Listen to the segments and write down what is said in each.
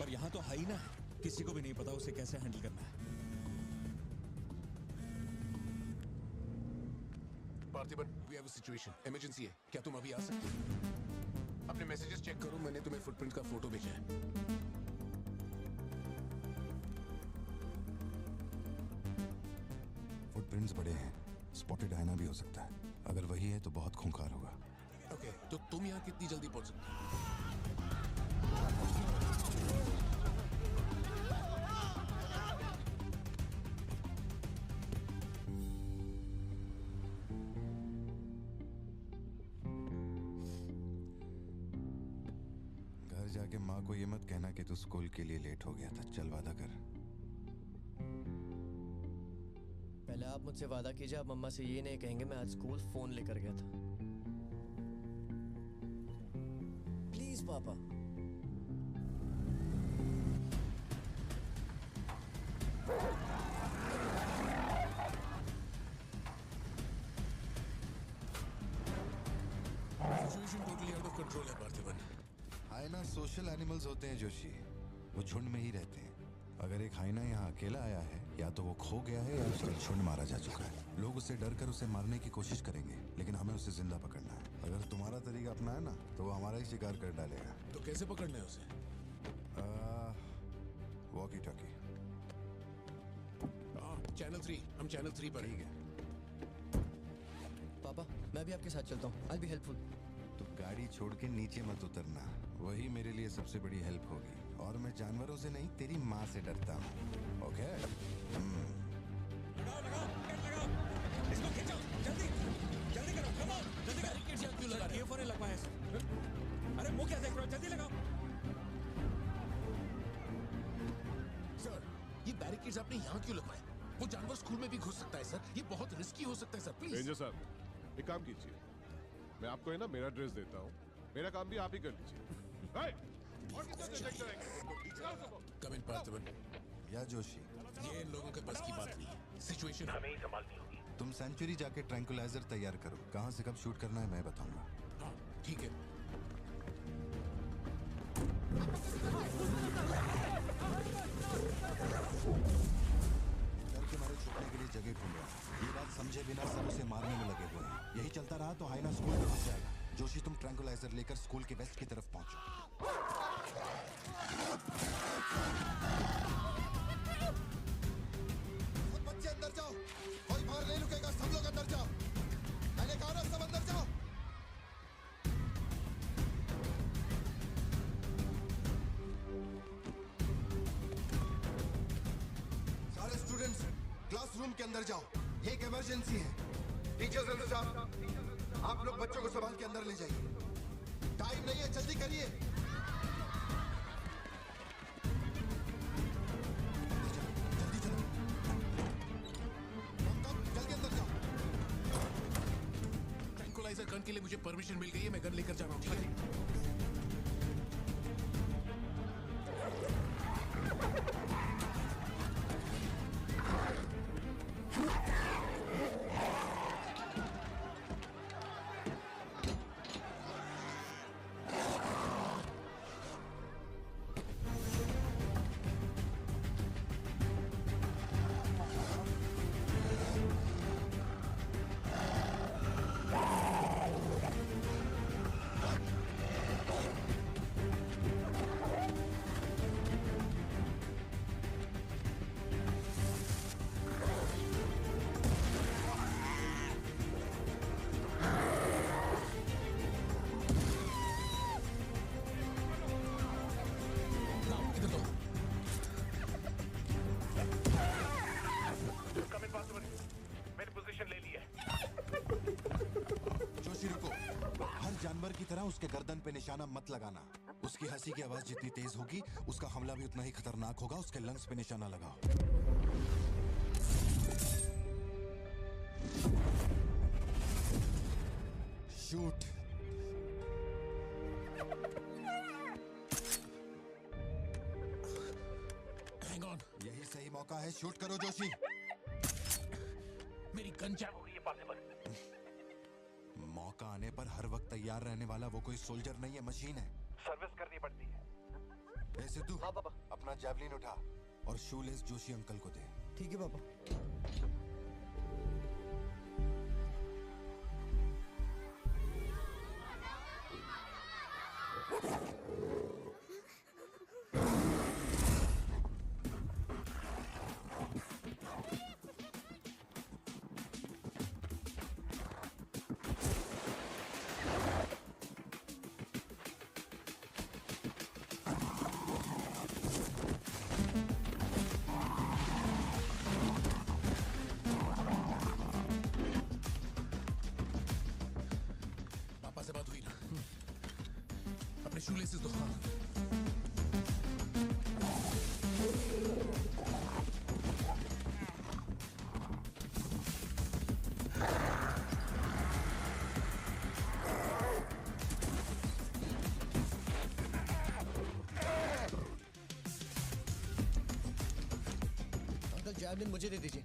पर यहाँ तो हाई ना है, किसी को भी नहीं पता उसे कैसे हैंडल करना है। Parthiban, we have a situation, emergency है, क्या तुम अभी आ सकते हो? अपने मैसेजेस चेक करो, मैंने तुम्हें फुटप्रिंट का फोटो भेजा है। फुटप्रिंट्स बड़े हैं, स्पॉटेड हाइना भी हो सकता है। अगर वही है तो बहुत खूंखार होगा। ओके, तो तुम यहाँ कितनी जल्दी पहुंच सकते हो? घर जाके माँ को ये मत कहना कि तू स्कूल के लिए लेट हो गया था। चल वादा कर। पहले आप मुझसे वादा कीजिए, आप मम्मा से ये नहीं कहेंगे मैं आज स्कूल फोन लेकर गया था। प्लीज पापा। Situation totally out of control है पार्थिबन। हाइना सोशल एनिमल्स होते हैं जोशी, वो झुंड में ही रहते हैं। अगर एक हाइना यहाँ अकेला आया है, या तो वो खो गया है या उसका झुंड मारा जा चुका है। लोग उससे डर कर उसे मारने की कोशिश करेंगे, लेकिन हमें उसे जिंदा पकड़ना है। अगर तुम्हारा तरीका अपनाया ना तो वो हमारा ही शिकार कर डालेगा। तो कैसे पकड़ना है उसे? Walkie talkie. चैनल 3, हम चैनल 3 पर ठीक हैं। है। पापा मैं भी आपके साथ चलता हूँ, आई बी हेल्पफुल। तो गाड़ी छोड़ के नीचे मत उतरना, वही मेरे लिए सबसे बड़ी हेल्प होगी। और मैं जानवरों से नहीं, तेरी माँ से डरता हूँ। ओके? लगाओ लगाओ, गेट लगाओ, इसको खींचो, जल्दी जल्दी करो, कम ऑन, जल्दी करो। बैरिकेड्स यहाँ क्यों लगा रहे हो? ये लगवाया सर। अरे मुंह क्या देख रहे हो, जल्दी लगाओ। सर, ये बैरिकेड्स आपने यहाँ क्यों लगवाए? वो जानवर स्कूल में भी घुस सकता है सर, ये बहुत रिस्की हो सकता है सर, प्लीज। रेंजर साहब, एक काम कीजिए, मैं आपको है ना मेरा ड्रेस देता हूँ, मेरा काम भी आप ही कर लीजिए। कम इन पार्थिबन। या जोशी, ये इन लोगों के बस की बात नहीं है, सिचुएशन हमें ही संभालनी होगी। तुम सेंचुरी जाके ट्रैंकुलाइजर तैयार करो। कहाँ से कब शूट करना है मैं बताऊंगा। हाँ ठीक है। डर के मारे छुपने के लिए जगह ढूंढ रहा है। ये बात समझे बिना सब उसे मारने में लगे हुए हैं। यही चलता रहा तो हाइना स्कूल में घुस जाएगा। जोशी तुम ट्रैंकुलाइजर लेकर स्कूल के वेस्ट की तरफ पहुंचो। बच्चे अंदर जाओ, कोई बाहर नहीं रुकेगा, सब लोग अंदर जाओ। मैंने कहा ना सब अंदर जाओ। सारे स्टूडेंट्स क्लासरूम के अंदर जाओ, एक इमरजेंसी है। टीचर्स एंड स्टाफ, आप लोग बच्चों को संभाल के अंदर ले जाइए। टाइम नहीं है, जल्दी करिए। जल्दी चलो, जल्दी अंदर जाओ। ट्रैंकुलाइजर गन के लिए मुझे परमिशन मिल गई है, मैं गन लेकर जा रहा हूँ, ठीक है? मैंने पोजीशन ले ली है। जोशी रुको, हर जानवर की तरह उसके गर्दन पे निशाना मत लगाना। उसकी हंसी की आवाज जितनी तेज होगी, उसका हमला भी उतना ही खतरनाक होगा। उसके लंग्स पे निशाना लगाओ। शूट। हैंग ऑन, यही सही मौका है, शूट करो जोशी। मेरी गन जैम हो गई है पार्थिबन। मौका आने पर हर वक्त तैयार रहने वाला वो कोई सोल्जर नहीं है, मशीन है। सर्विस करनी पड़ती है। ए सिद्धू, हाँ पापा। अपना जैवलिन उठा और शूलेस जोशी अंकल को दे। ठीक है पापा। पापा से बात हुई ना? अपने शूलेसेस दो। अंकल जैवलिन मुझे दे दीजिए।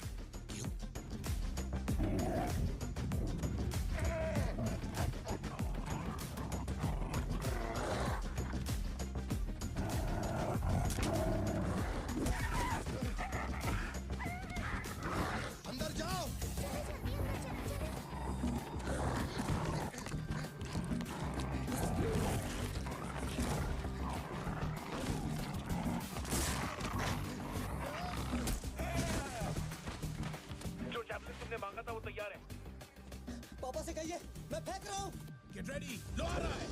अंदर जाओ। जो जैवलिन तुमने मांगा था वो तैयार है। पापा से कहिए मैं फेंक रहा हूँ। गेट रेडी, लो आ रहा है।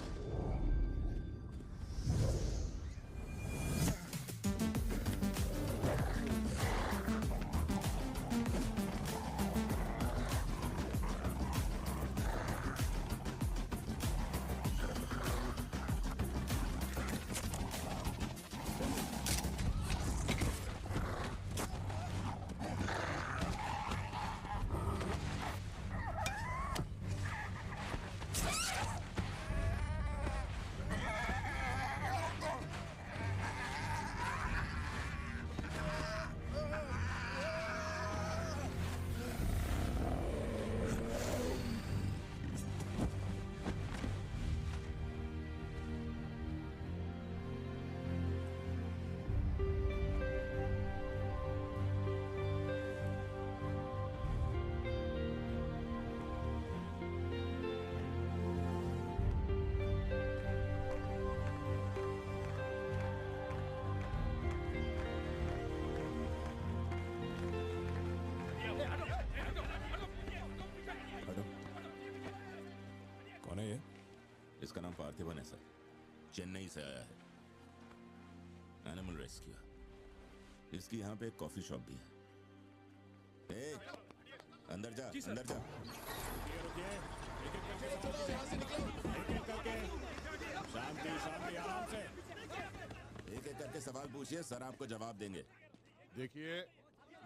कौन है ये? इसका नाम पार्थिवन है सर, चेन्नई से आया है। Animal rescue. इसकी यहाँ पे एक कॉफी शॉप भी है। ए, अंदर जा, अंदर जा। शांति शांति, आराम से। एक एक करके सवाल पूछिए, सर आपको जवाब देंगे। देखिए,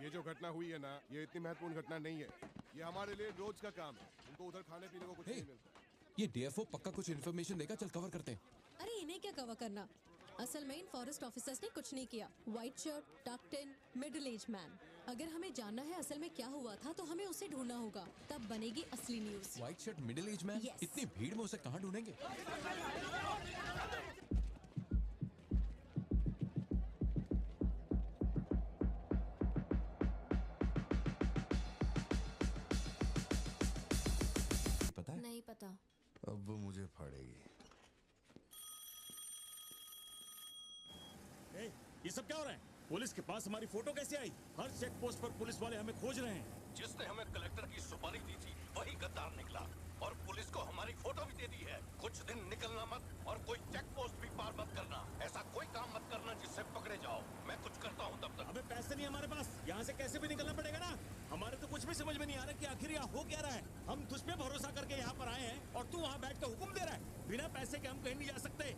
ये जो घटना हुई है ना, ये इतनी महत्वपूर्ण घटना नहीं है। ये हमारे लिए रोज का काम है। उनको उधर खाने पीने को कुछ नहीं मिलता। ये डीएफओ पक्का कुछ इन्फॉर्मेशन देगा, चल कवर करते हैं। अरे इन्हें क्या कवर करना, असल में इन फॉरेस्ट ऑफिसर्स ने कुछ नहीं किया। व्हाइट शर्ट, टक्ड इन, मिडिल एज मैन। अगर हमें जानना है असल में क्या हुआ था तो हमें उसे ढूंढना होगा, तब बनेगी असली news. White shirt, middle age man. Yes. इतनी भीड़ में उसे कहाँ ढूंढेंगे? पता है? नहीं पता। अब वो मुझे फाड़ेगी। ये सब क्या हो रहा है? पुलिस के पास हमारी फोटो कैसे आई? हर चेक पोस्ट पर पुलिस वाले हमें खोज रहे हैं। जिसने हमें कलेक्टर की सुपारी दी थी वही गद्दार निकला और पुलिस को हमारी फोटो भी दे दी है। कुछ दिन निकलना मत और कोई चेक पोस्ट भी पार मत करना। ऐसा कोई काम मत करना जिससे पकड़े जाओ। मैं कुछ करता हूँ तब तक। अबे पैसे नहीं हमारे पास, यहाँ से कैसे भी निकलना पड़ेगा ना। हमारे तो कुछ भी समझ में नहीं आ रहा कि आखिर यहाँ हो क्या रहा है। हम तुझ पे भरोसा करके यहाँ पर आए हैं और तू वहाँ बैठ कर हुक्म दे रहा है। बिना पैसे के हम कहीं नहीं जा सकते।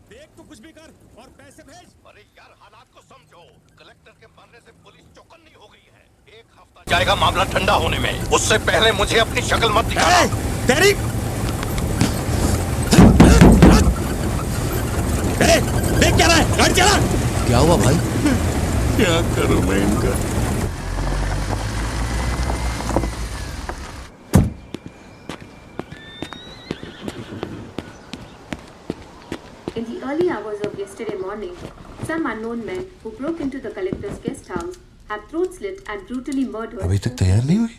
देख तो कुछ भी कर और पैसे भेज। अरे यार, हालात को समझो। कलेक्टर के मरने से पुलिस चौकन्नी हो गई है। एक हफ्ता जाएगा मामला ठंडा होने में। उससे पहले मुझे अपनी शक्ल मत दिखाना। तेरी देख क्या रहा है? गाड़ी चला। क्या हुआ भाई? क्या करूं मैं इनका? In the early hours of yesterday morning, morning, some unknown men who broke into the collector's guest house have throat slit and brutally murdered. अभी तक तैयार नहीं हुई?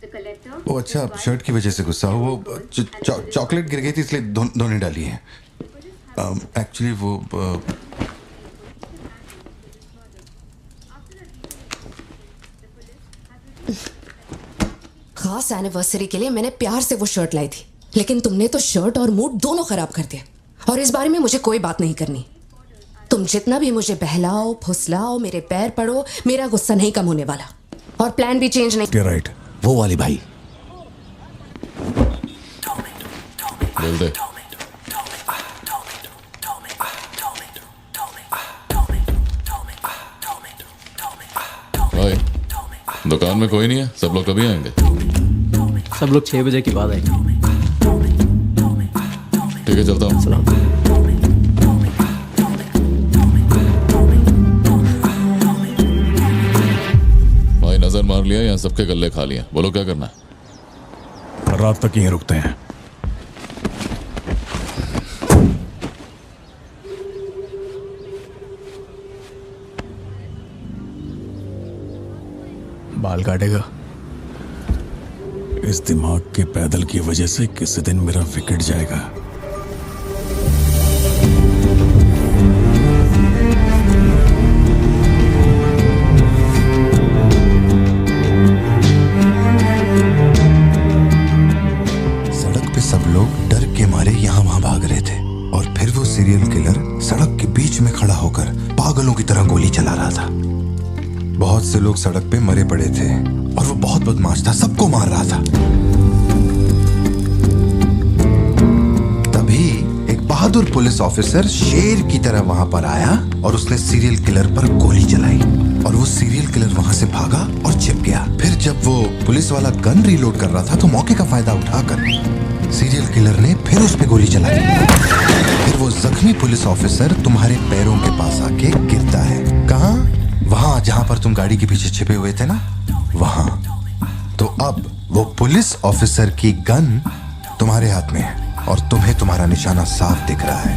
The collector. वो अच्छा शर्ट की वजह से गुस्सा हो, वो चॉकलेट गिर गई थी इसलिए धोने डाली है। एक्चुअली वो खास एनिवर्सरी के लिए मैंने प्यार से वो शर्ट लाई थी, लेकिन तुमने तो शर्ट और मूड दोनों खराब कर दिया। और इस बारे में मुझे कोई बात नहीं करनी। तुम जितना भी मुझे बहलाओ फुसलाओ, मेरे पैर पड़ो, मेरा गुस्सा नहीं कम होने वाला। और प्लान भी चेंज नहीं। राइट, वो वाली भाई। बोल दे। भाई, दुकान में कोई नहीं है, सब लोग कभी आएंगे? सब लोग 6 बजे के बाद आएंगे। ठीक है, चलता हूँ। सलाम। भाई नजर मार लिया, यहाँ सबके गल्ले खा लिया। बोलो क्या करना है? रात तक यहीं रुकते हैं। बाल काटेगा? इस दिमाग के पैदल की वजह से किसी दिन मेरा विकेट जाएगा। सड़क पे सब लोग डर के मारे यहाँ वहां भाग रहे थे और फिर वो सीरियल किलर सड़क के बीच में खड़ा होकर पागलों की तरह गोली चला रहा था। बहुत से लोग सड़क पे मरे पड़े थे और वो बहुत बदमाश था, सबको मार रहा था। तभी एक बहादुर पुलिस ऑफिसर शेर की तरह वहां पर आया और उसने सीरियल किलर पर गोली चलाई और वो सीरियल किलर वहां से भागा और छिप गया। फिर जब वो पुलिस वाला गन रीलोड कर रहा था तो मौके का फायदा उठाकर सीरियल किलर ने फिर उस पे गोली चलाई। फिर वो जख्मी पुलिस ऑफिसर तुम्हारे पैरों के पास आके गिरता है। कहाँ? वहां जहां पर तुम गाड़ी के पीछे छिपे हुए थे ना, वहां। तो अब वो पुलिस ऑफिसर की गन तुम्हारे हाथ में है और तुम्हें तुम्हारा निशाना साफ दिख रहा है।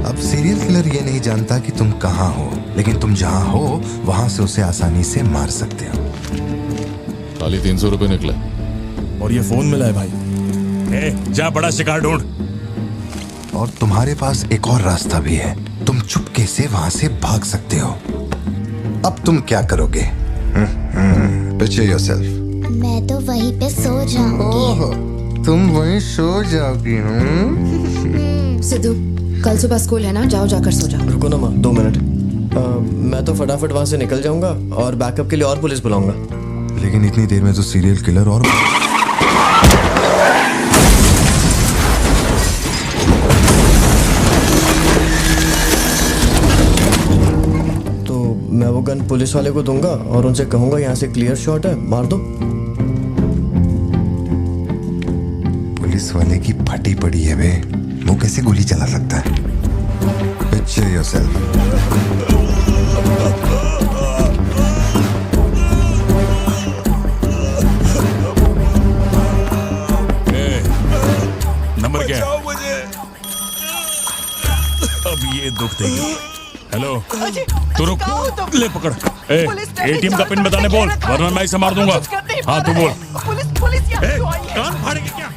अब सीरियल किलर ये नहीं जानता कि तुम कहां हो, लेकिन तुम जहां हो वहां से उसे आसानी से मार सकते हो। खाली 300 रुपए निकले और ये फोन मिला है भाई। जा बड़ा शिकार ढूंढ। और तुम्हारे पास एक और रास्ता भी है, तुम चुपके से वहां से भाग सकते हो। अब तुम क्या करोगे? Picture yourself. मैं तो वहीं पे सो जाऊंगी। तुम वहीं सो जाओगी? सिद्धू, कल सुबह स्कूल है ना, जाओ जाकर सो जाओ। रुको ना माँ, 2 मिनट। मैं तो फटाफट वहां से निकल जाऊंगा और बैकअप के लिए और पुलिस बुलाऊंगा। लेकिन इतनी देर में तो सीरियल किलर और मैं वो गन पुलिस वाले को दूंगा और उनसे कहूंगा यहाँ से क्लियर शॉट है, मार दो। पुलिस वाले की फटी पड़ी है बे, वो कैसे गोली चला सकता है? Picture yourself. नंबर क्या है? अब ये दुख देगी। हेलो, तू रुक, ले पकड़। एटीएम का पिन बताने बोल, वरना मैं इसे मार दूंगा। हाँ तू बोल। कान फाड़ेगी क्या?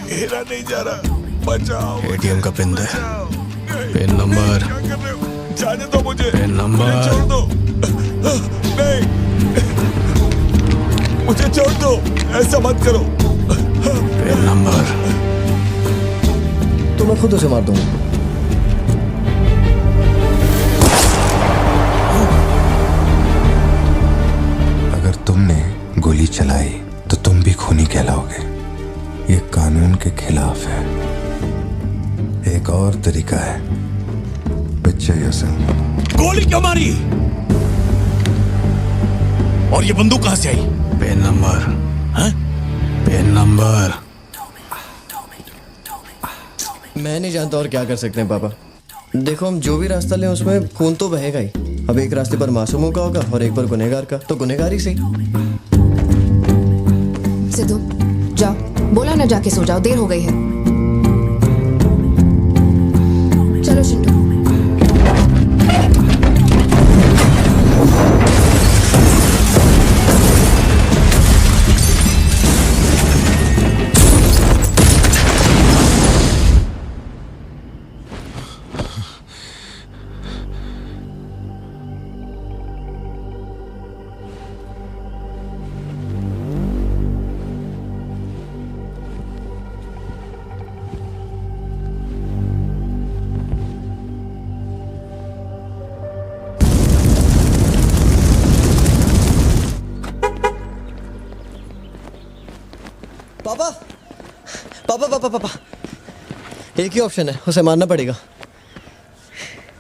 मेरा नहीं जा रहा, बचाओ। एटीएम का पिन दे। Pin number. जाने दो मुझे। Pin number. छोड़ दो। नहीं, मुझे छोड़ दो, ऐसा मत करो। Pin number. तो मैं खुद उसे मार दूंगा। अगर तुमने गोली चलाई तो तुम भी खूनी कहलाओगे। ये कानून के खिलाफ है। एक और तरीका है, पिक्चर योरसेल्फ। गोली क्यों मारी? और ये बंदूक कहां से आई? Pin number. हाँ? Pin number. मैं नहीं जानता और क्या कर सकते हैं पापा। देखो, हम जो भी रास्ता लें उसमें खून तो बहेगा ही। अब एक रास्ते पर मासूमों का होगा और एक पर गुनहगार का, तो गुनहगार ही सही। सिद्धू, जाओ। बोला ना जाके सो जाओ, देर हो गई है। चलो चिंटू। पापा पापा पापा पापा, एक ही ऑप्शन है, उसे मारना पड़ेगा।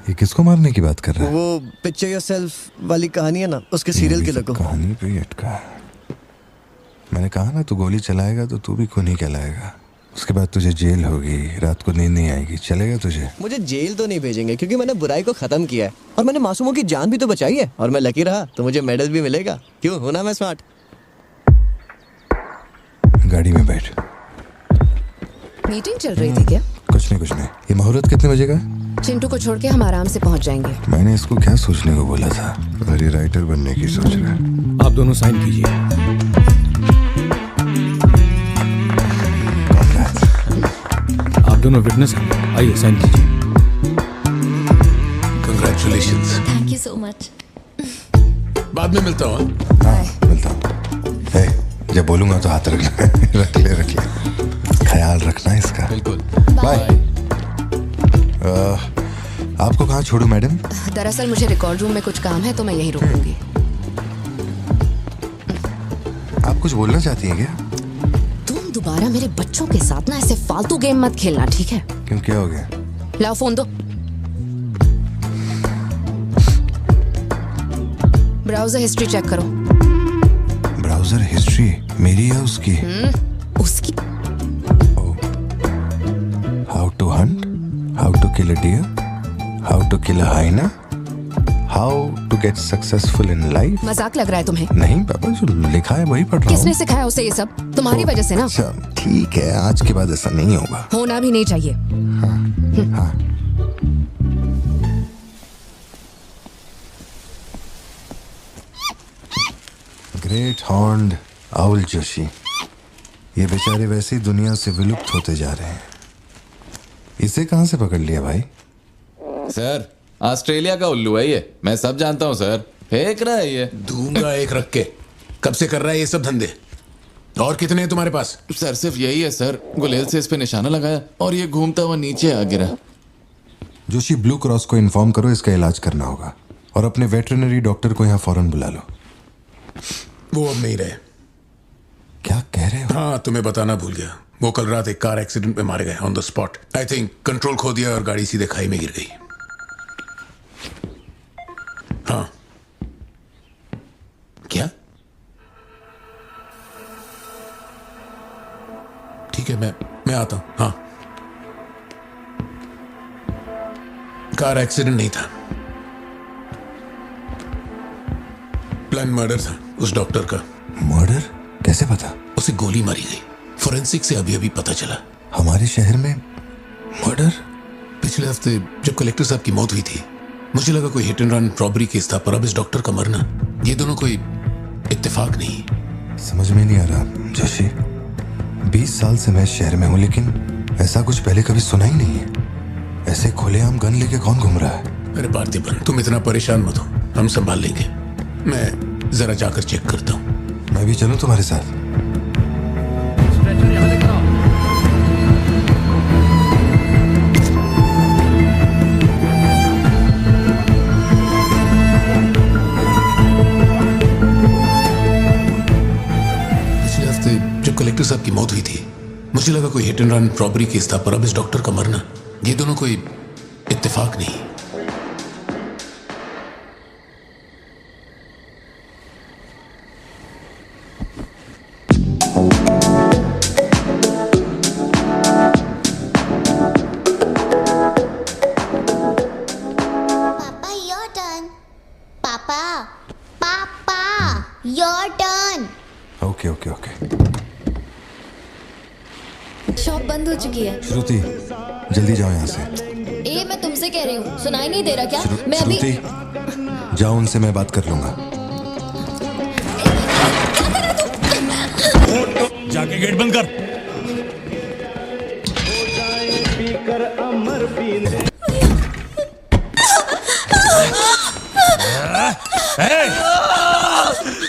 ये किसको मारने की बात कर रहा है? वो पिक्चर योरसेल्फ वाली कहानी है ना, उसके सीरियल किलर को। कहानी पे ही अटका है। मैंने कहा ना, तू गोली चलाएगा तो तू भी खून ही कहलाएगा। उसके बाद तुझे जेल होगी, रात को नींद नहीं आएगी। चलेगा तुझे? मुझे जेल तो नहीं भेजेंगे, क्योंकि मैंने बुराई को खत्म किया है और मैंने मासूमों की जान भी तो बचाई है, और मैं लकी रहा तो मुझे मेडल भी मिलेगा। क्यों, हूं ना मैं स्मार्ट? गाड़ी में बैठ। मीटिंग चल रही थी क्या? कुछ नहीं। ये मुहूर्त कितने बजे का? चिंटू को छोड़ के हम आराम से पहुंच जाएंगे। मैंने इसको क्या सोचने को बोला था? अरे राइटर बनने की सोच रहा है। आप दोनों साइन कीजिए। आप दोनों विटनेस हैं, आइए साइन कीजिए। Congratulations. Thank you so much. बाद में मिलता हूँ। हाँ, मिलता हूँ। जब बोलूंगा तो हाथ रख ले। रख ले। ख्याल रखना इसका। बिल्कुल। बाय। आपको कहाँ छोड़ूं मैडम? दरअसल मुझे रिकॉर्ड रूम में कुछ काम है, तो मैं यहीं रुकूंगी। आप कुछ बोलना चाहती हैं क्या? तुम दोबारा मेरे बच्चों के साथ ना ऐसे फालतू गेम मत खेलना, ठीक है? क्यों, क्या हो गया? लाओ फोन दो। ब्राउजर हिस्ट्री चेक करो। ब्राउजर हिस्ट्री मेरी या उसकी? उसकी। How to hunt, how to kill a deer, how to kill a hyena, how to get successful in life. मजाक लग रहा है तुम्हें? नहीं पापा, जो लिखा है वही पढ़ रहा हूँ। किसने सिखाया उसे ये सब? तुम्हारी वजह से ना। अच्छा ठीक है, आज के बाद ऐसा नहीं होगा। होना भी नहीं चाहिए। हाँ। ग्रेट हॉर्न्ड आउल जोशी, ये बेचारे वैसे ही दुनिया से विलुप्त होते जा रहे हैं। इसे कहाँ से पकड़ लिया भाई? सर ऑस्ट्रेलिया का उल्लू है ये, मैं सब जानता हूँ सर। फेंक रहा है ये। दूंगा एक रख के। कब से कर रहा है ये सब धंधे? और कितने हैं तुम्हारे पास? सर सिर्फ यही है सर, गुलेल से इस पे निशाना लगाया और ये घूमता हुआ नीचे आ गिरा। जोशी, ब्लू क्रॉस को इन्फॉर्म करो, इसका इलाज करना होगा, और अपने वेटरनरी डॉक्टर को यहाँ फौरन बुला लो। वो अब नहीं रहे। क्या कह रहे हो? हाँ, तुम्हें बताना भूल गया। वो कल रात एक कार एक्सीडेंट में मारे गए on the spot. I think control खो दिया और गाड़ी सीधे खाई में गिर गई। हाँ। क्या? ठीक है, मैं आता हूं। हाँ, कार एक्सीडेंट नहीं था, प्लान मर्डर था उस डॉक्टर का। मर्डर? कैसे पता? उसे गोली मारी गई, फोरेंसिक से अभी अभी पता चला। हमारे शहर में मर्डर? पिछले हफ्ते जब कलेक्टर साहब की मौत हुई थी, मुझे लगा कोई hit and run robbery case था, पर अब इस डॉक्टर का मरना, ये दोनों कोई इत्तेफाक नहीं। समझ में नहीं आ रहा जोशी। 20 साल से मैं इस शहर में हूँ, लेकिन ऐसा कुछ पहले कभी सुना ही नहीं है। ऐसे खुलेआम गन लेके कौन घूम रहा है? अरे पार्थिबन, तुम इतना परेशान मत हो, हम संभाल लेंगे। मैं जरा जाकर चेक करता हूँ। मैं भी चलूं तुम्हारे साथ? पिछले हफ्ते जब कलेक्टर साहब की मौत हुई थी, मुझे लगा कोई hit and run robbery case था, पर अब इस डॉक्टर का मरना, ये दोनों कोई इत्तेफाक नहीं। Your turn. ओके। चुकी है। श्रुति जल्दी जाओ यहाँ से। ए मैं तुमसे कह रही हूँ, सुनाई नहीं दे रहा क्या? मैं अभी श्रुति जाओ, उनसे मैं बात कर लूंगा। जाके गेट बंद कर।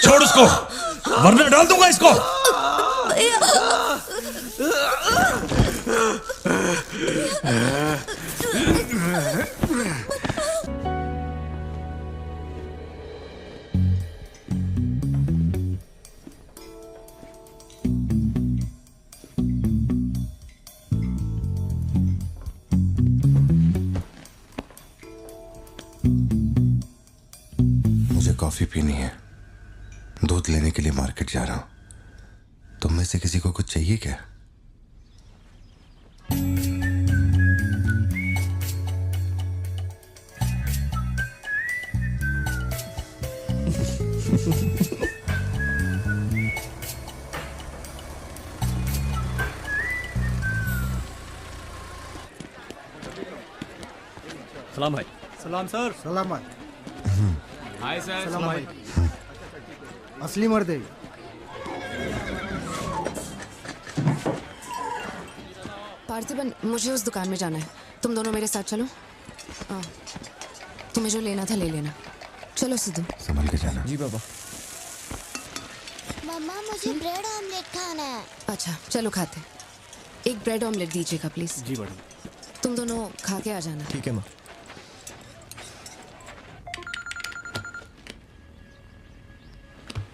छोड़ उसको, वरना डाल दूंगा इसको। मुझे कॉफी पीनी है, दूध लेने के लिए मार्केट जा रहा हूं। तुम में से किसी को कुछ चाहिए क्या? सलाम भाई। सलाम सर। सलाम भाई। Hi sir. सलाम भाई। असली मर्द है। पार्थिबन, मुझे उस दुकान में जाना है, तुम दोनों मेरे साथ चलो। तुम्हें जो लेना था ले लेना। चलो सिद्धू। संभल के जाना। जी बाबा। मम्मा मुझे ब्रेड ऑमलेट खाना है। अच्छा चलो खाते। एक ब्रेड ऑमलेट दीजिएगा प्लीज। जी मैडम। तुम दोनों खा के आ जाना। ठीक है माँ।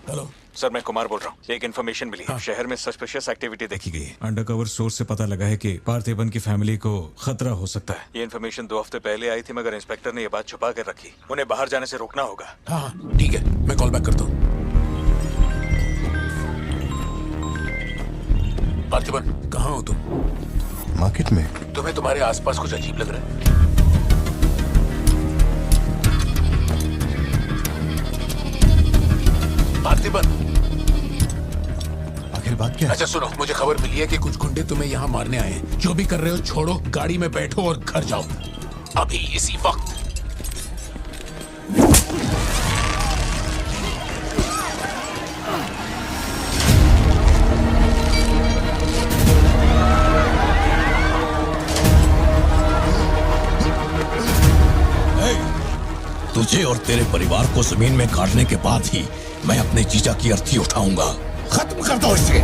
हेलो सर, मैं कुमार बोल रहा हूँ। एक इन्फॉर्मेशन मिली है। शहर में सस्पिशियस एक्टिविटी देखी गई है। अंडरकवर सोर्स से पता लगा है कि पार्थिबन की फैमिली को खतरा हो सकता है। ये इन्फॉर्मेशन 2 हफ्ते पहले आई थी, मगर इंस्पेक्टर ने ये बात छुपा कर रखी। उन्हें बाहर जाने से रोकना होगा। हाँ ठीक है, मैं कॉल बैक करता हूँ। पार्थिबन कहाँ हो तुम? मार्केट में। तुम्हें तुम्हारे आसपास कुछ अजीब लग रहा है? पार्थिबन, आखिर बात क्या है? अच्छा सुनो, मुझे खबर मिली है कि कुछ गुंडे तुम्हें यहाँ मारने आए हैं। जो भी कर रहे हो छोड़ो, गाड़ी में बैठो और घर जाओ अभी इसी वक्त। तुझे और तेरे परिवार को जमीन में गाड़ने के बाद ही मैं अपने जीजा की अर्थी उठाऊंगा। खत्म कर दो इसे।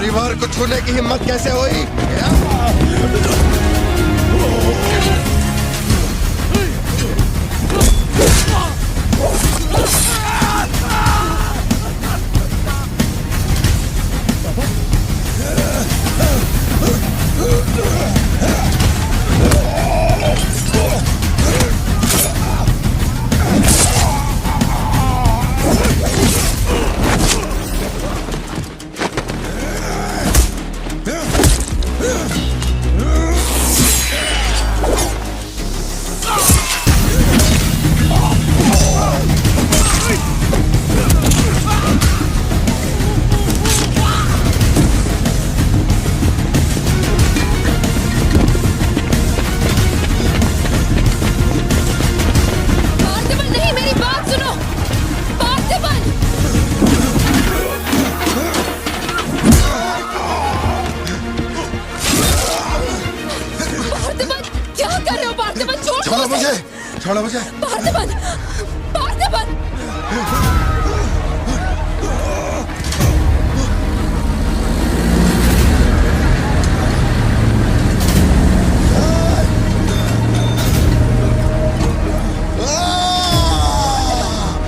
परिवार को छूने की हिम्मत कैसे हुई? छोड़ो मुझे। पार्थिबन, पार्थिबन।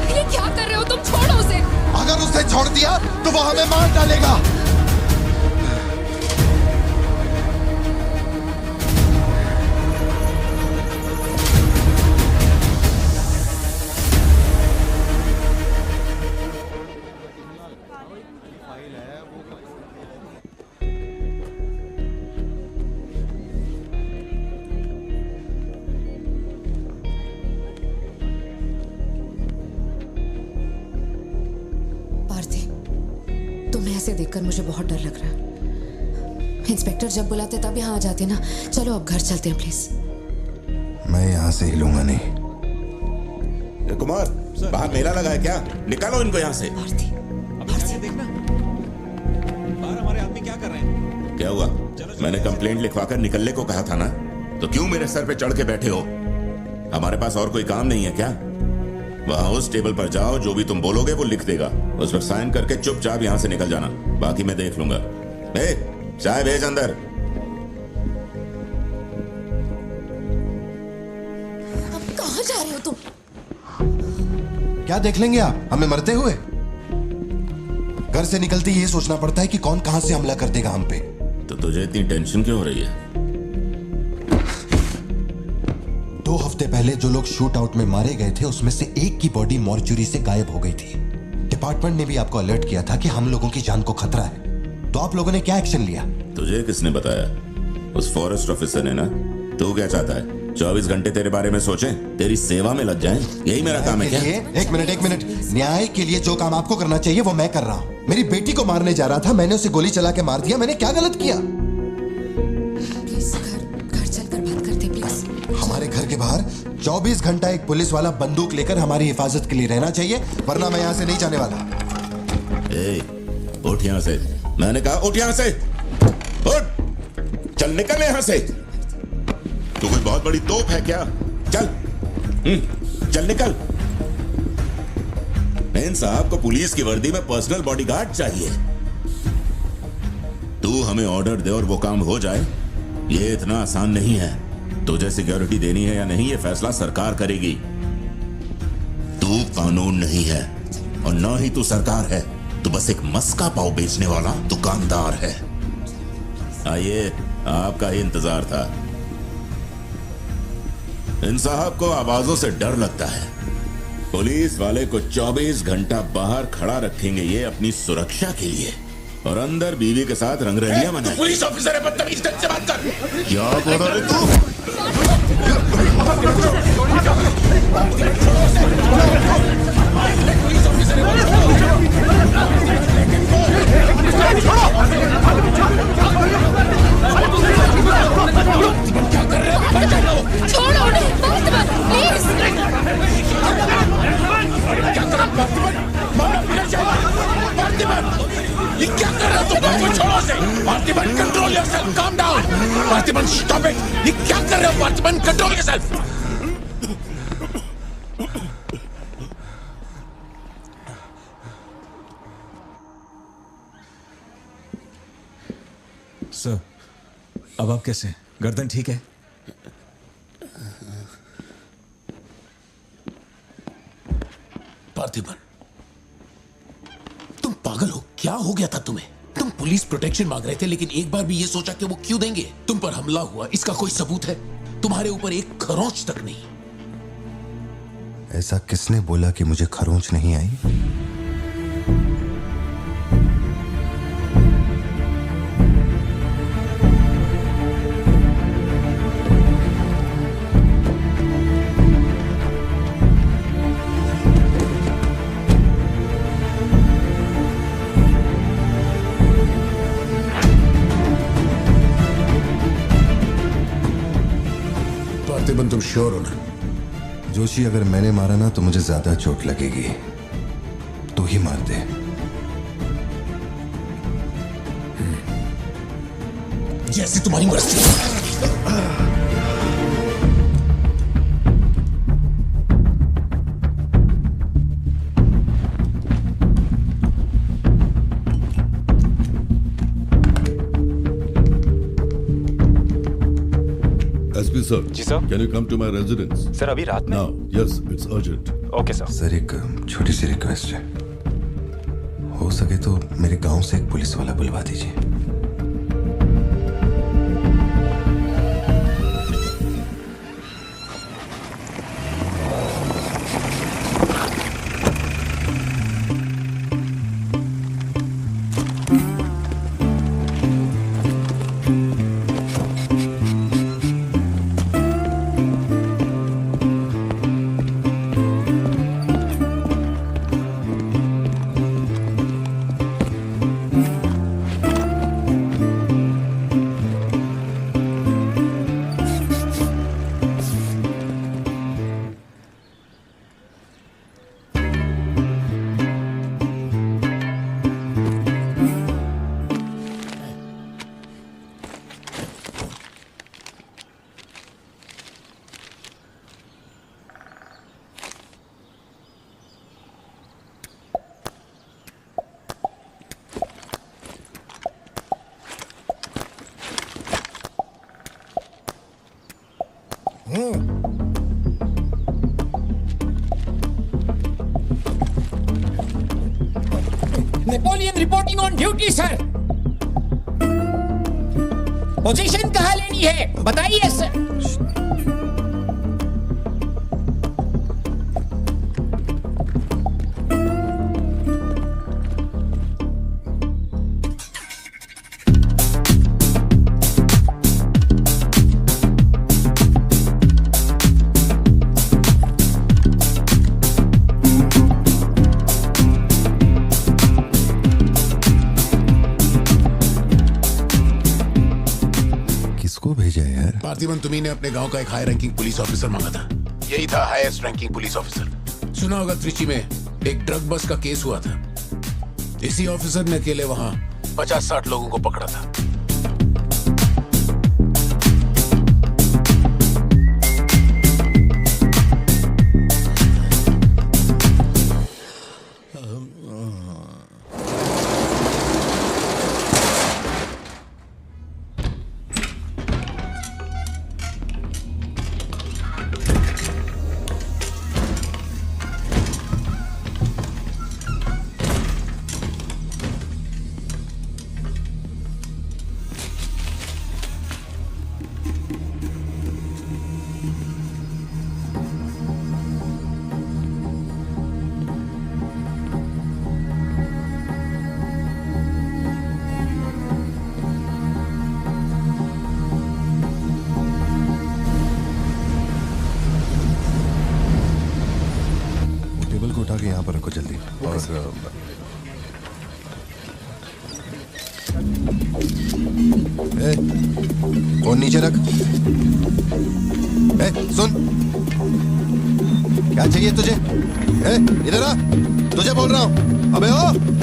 ये क्या कर रहे हो तुम? छोड़ो उसे। अगर उसे छोड़ दिया तो वो हमें मार डालेगा। ऐसे देखकर मुझे बहुत डर लग रहा है। इंस्पेक्टर जब बुलाते तब यहाँ आ जाते ना। चलो अब घर चलते हैं प्लीज। मैं यहाँ से हिलूंगा नहीं। कुमार, बाहर मेला लगा है क्या? निकालो इनको यहाँ से। देखना बाहर हमारे आदमी क्या कर रहे हैं। क्या हुआ? मैंने कंप्लेंट लिखवाकर निकलने को कहा था ना, तो क्यों मेरे सर पे चढ़ के बैठे हो? हमारे पास और कोई काम नहीं है क्या? वहां उस टेबल पर जाओ, जो भी तुम बोलोगे वो लिख देगा, उस पर साइन करके चुपचाप यहाँ से निकल जाना, बाकी मैं देख लूंगा। चाय भेज अंदर। अब कहाँ जा रहे हो तुम? क्या देख लेंगे आप हमें मरते हुए? घर से निकलते ये सोचना पड़ता है कि कौन कहां से हमला कर देगा हम पे। तो तुझे इतनी टेंशन क्यों हो रही है? 2 हफ्ते पहले जो लोग शूट आउट में मारे गए थे उसमें से एक की बॉडी मॉर्चुरी से गायब हो गई थी। डिपार्टमेंट ने भी आपको अलर्ट किया था कि हम लोगों की जान को खतरा है, तो आप लोगों ने क्या एक्शन लिया? तुझे किसने बताया? उस फॉरेस्ट ऑफिसर ने ना। तू क्या चाहता है? 24 घंटे तेरे बारे में सोचें, तेरी सेवा में लग जाएं? यही मेरा काम है क्या? एक मिनट। न्याय के लिए जो काम आपको करना चाहिए वो मैं कर रहा हूँ। मेरी बेटी को मारने जा रहा था, मैंने उसे गोली चला के मार दिया। मैंने क्या गलत किया? घर चलकर बात करते प्लीज। हमारे घर के बाहर 24 घंटा एक पुलिस वाला बंदूक लेकर हमारी हिफाजत के लिए रहना चाहिए, वरना मैं यहाँ से नहीं जाने वाला। उठ यहाँ से। मैंने कहा उठ यहाँ से। उठ, चल निकल यहाँ से। तू कोई बहुत बड़ी तोप है क्या? चल चल निकल। इन साहब को पुलिस की वर्दी में पर्सनल बॉडीगार्ड चाहिए। तू हमें ऑर्डर दे और वो काम हो जाए, ये इतना आसान नहीं है। तुझे सिक्योरिटी देनी है या नहीं, ये फैसला सरकार करेगी। तू कानून नहीं है और ना ही तू सरकार है, तू बस एक मस्का पाव बेचने वाला दुकानदार है। आइए, आपका ही इंतजार था। इन साहब को आवाजों से डर लगता है। पुलिस वाले को 24 घंटा बाहर खड़ा रखेंगे ये अपनी सुरक्षा के लिए, और अंदर बीवी के साथ रंगरलियां मनाएंगे। पुलिस ऑफिसर है, बदतमीज ढंग से बात कर। क्या बोल रहे तू? छोड़ो उन्हें, प्लीज। ये क्या कर रहे हो तुम? छोड़ो उसे। Parthiban, control yourself, calm down. Parthiban, stop it. ये क्या कर रहे हो पार्थिबन? Control yourself. सर, अब आप कैसे हैं? गर्दन ठीक है? पार्थिबन, तुम पागल हो? क्या हो गया था तुम्हें? तुम पुलिस प्रोटेक्शन मांग रहे थे, लेकिन एक बार भी ये सोचा कि वो क्यों देंगे? तुम पर हमला हुआ, इसका कोई सबूत है? तुम्हारे ऊपर एक खरोंच तक नहीं। ऐसा किसने बोला कि मुझे खरोंच नहीं आई? पार्थिबन, तुम श्योर हो ना? जोशी, अगर मैंने मारा ना तो मुझे ज्यादा चोट लगेगी। तू ही मार दे। जैसे तुम्हारी मर्जी। SP sir. जी sir. Can you come to my residence? Sir अभी रात में? Now yes, it's urgent. Okay sir. Sir, एक छोटी सी रिक्वेस्ट है। हो सके तो मेरे गांव से एक पुलिस वाला बुलवा दीजिए। Napoleon reporting on duty sir. Position कहाँ लेनी है बताइए सर। पार्थिबन, तुम्ही ने अपने गांव का एक हाई रैंकिंग पुलिस ऑफिसर मांगा था। यही था हाईएस्ट रैंकिंग पुलिस ऑफिसर। सुना होगा त्रिची में एक ड्रग बस का केस हुआ था। इसी ऑफिसर ने अकेले वहां 50-60 लोगों को पकड़ा था। उठा के यहाँ पर रखो जल्दी। और नीचे रख। सुन, क्या चाहिए तुझे? इधर आ, तुझे बोल रहा हूँ। अबे ओ,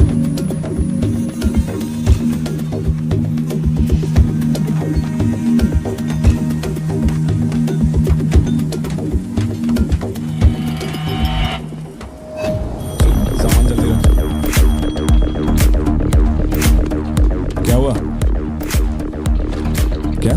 क्या?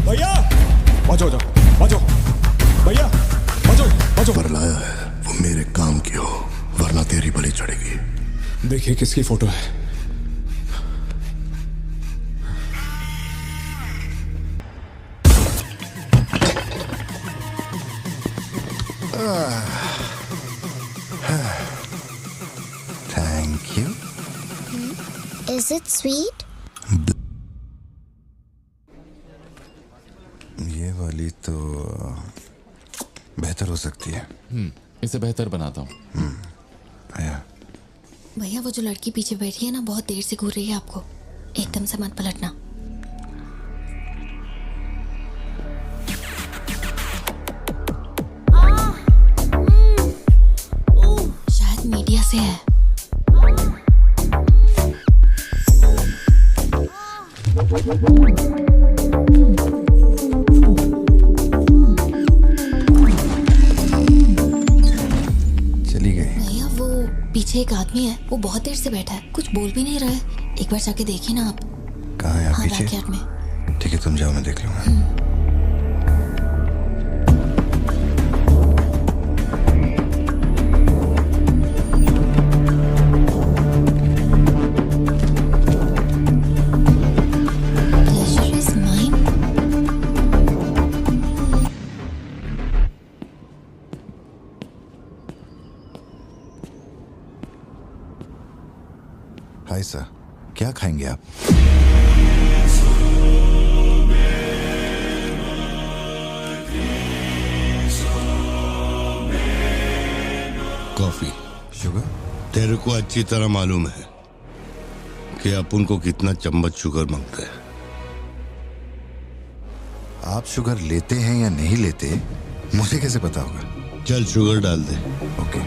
भैया बचो जाओ, बचो भैया, बचो बचो। पर लाया है वो मेरे काम की हो, वरना तेरी बलि चढ़ेगी। देखिए किसकी फोटो है। Thank you. Is it sweet? ये वाली तो बेहतर हो सकती है। इसे बेहतर बनाता हूँ। आया। भैया वो जो लड़की पीछे बैठी है ना, बहुत देर से घूर रही है आपको। एकदम से मत पलटना। शायद मीडिया से है। चली गई। भैया वो पीछे एक आदमी है, वो बहुत देर से बैठा है, कुछ बोल भी नहीं रहा है। एक बार जाके देखिए ना आप। कहाँ है आप? हाँ, पीछे? बैकयार्ड में। ठीक है, तुम जाओ, मैं देख लूंगा। Pleasure is mine. Hi sir, क्या खाएंगे आप? कॉफी। शुगर? तेरे को अच्छी तरह मालूम है कि अपन को कितना चम्मच शुगर मांगते हैं। आप शुगर लेते हैं या नहीं लेते, मुझे कैसे पता होगा? चल शुगर डाल दे। ओके।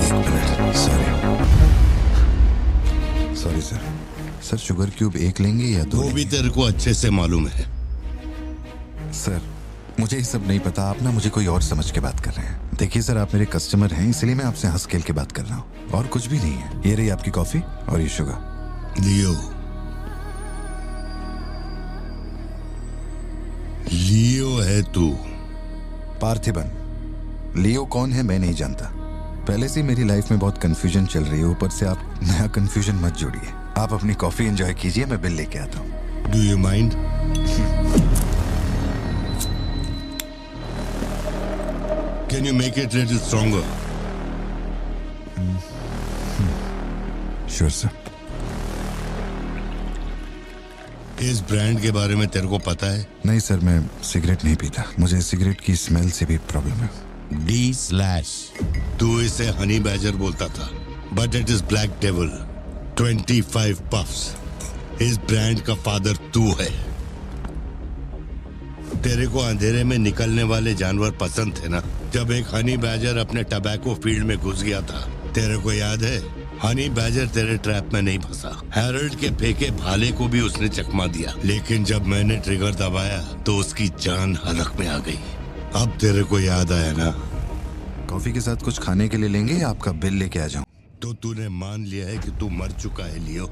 एक minute, sorry sir. Sir sugar cube एक लेंगे या दो? वो भी तेरे को अच्छे से मालूम है। सर मुझे ये सब नहीं पता, आप ना मुझे कोई और समझ के बात कर रहे हैं। देखिए सर, आप मेरे कस्टमर हैं, इसलिए मैं आपसे हंस खेल के बात कर रहा हूँ, और कुछ भी नहीं है। ये रही आपकी कॉफी और ये शुगर। लियो लियो है तू। पार्थिबन। लियो कौन है मैं नहीं जानता। पहले से मेरी लाइफ में बहुत कंफ्यूजन चल रही है, ऊपर से आप नया कंफ्यूजन मत जोड़िए। आप अपनी कॉफी एंजॉय कीजिए, मैं बिल लेके आता हूँ। Do you mind? Can you make it little stronger? Sure sir. इस ब्रांड के बारे में तेरे को पता है? नहीं सर, मैं सिगरेट नहीं पीता, मुझे सिगरेट की स्मेल से भी प्रॉब्लम है। D/। तू इसे हनी बैजर बोलता था, but it is black devil. 25 puffs. इस ब्रांड का फादर तू है। तेरे को अंधेरे में निकलने वाले जानवर पसंद थे ना? जब एक हनी बैजर अपने टबैको फील्ड में घुस गया था, तेरे को याद है? हनी बैजर तेरे ट्रैप में नहीं फंसा, हैरोल्ड के फेंके भाले को भी उसने चकमा दिया, लेकिन जब मैंने ट्रिगर दबाया तो उसकी जान हलक में आ गई। अब तेरे को याद आया ना? कॉफी के साथ कुछ खाने के लिए लेंगे या आपका बिल लेके आ जाऊं? तो तूने मान लिया है कि तू मर चुका है लियो?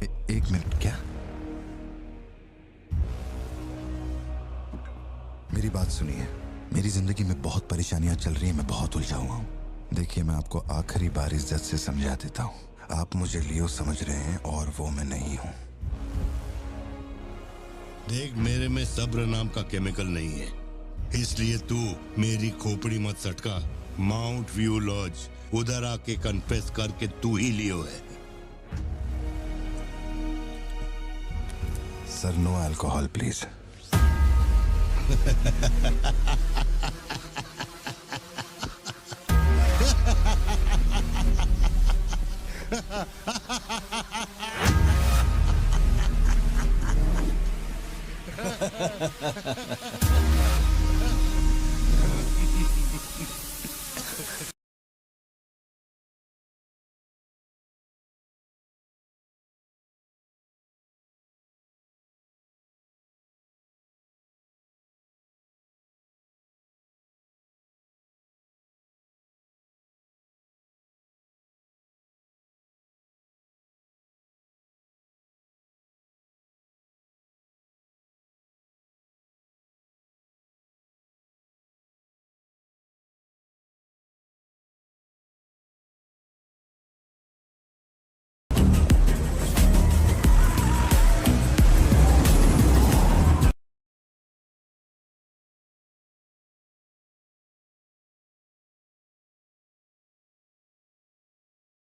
एक मिनट, क्या? मेरी बात सुनिए, मेरी जिंदगी में बहुत परेशानियां चल रही हैं, मैं बहुत उलझा हुआ हूँ। देखिए, मैं आपको आखिरी बार इज्जत से समझा देता हूँ, आप मुझे लियो समझ रहे हैं और वो मैं नहीं हूँ। देख, मेरे में सब्र नाम का केमिकल नहीं है, इसलिए तू मेरी खोपड़ी मत सटका। माउंट व्यू लॉज, उधर आके कन्फेस करके तू ही लियो है। Sir, no alcohol please.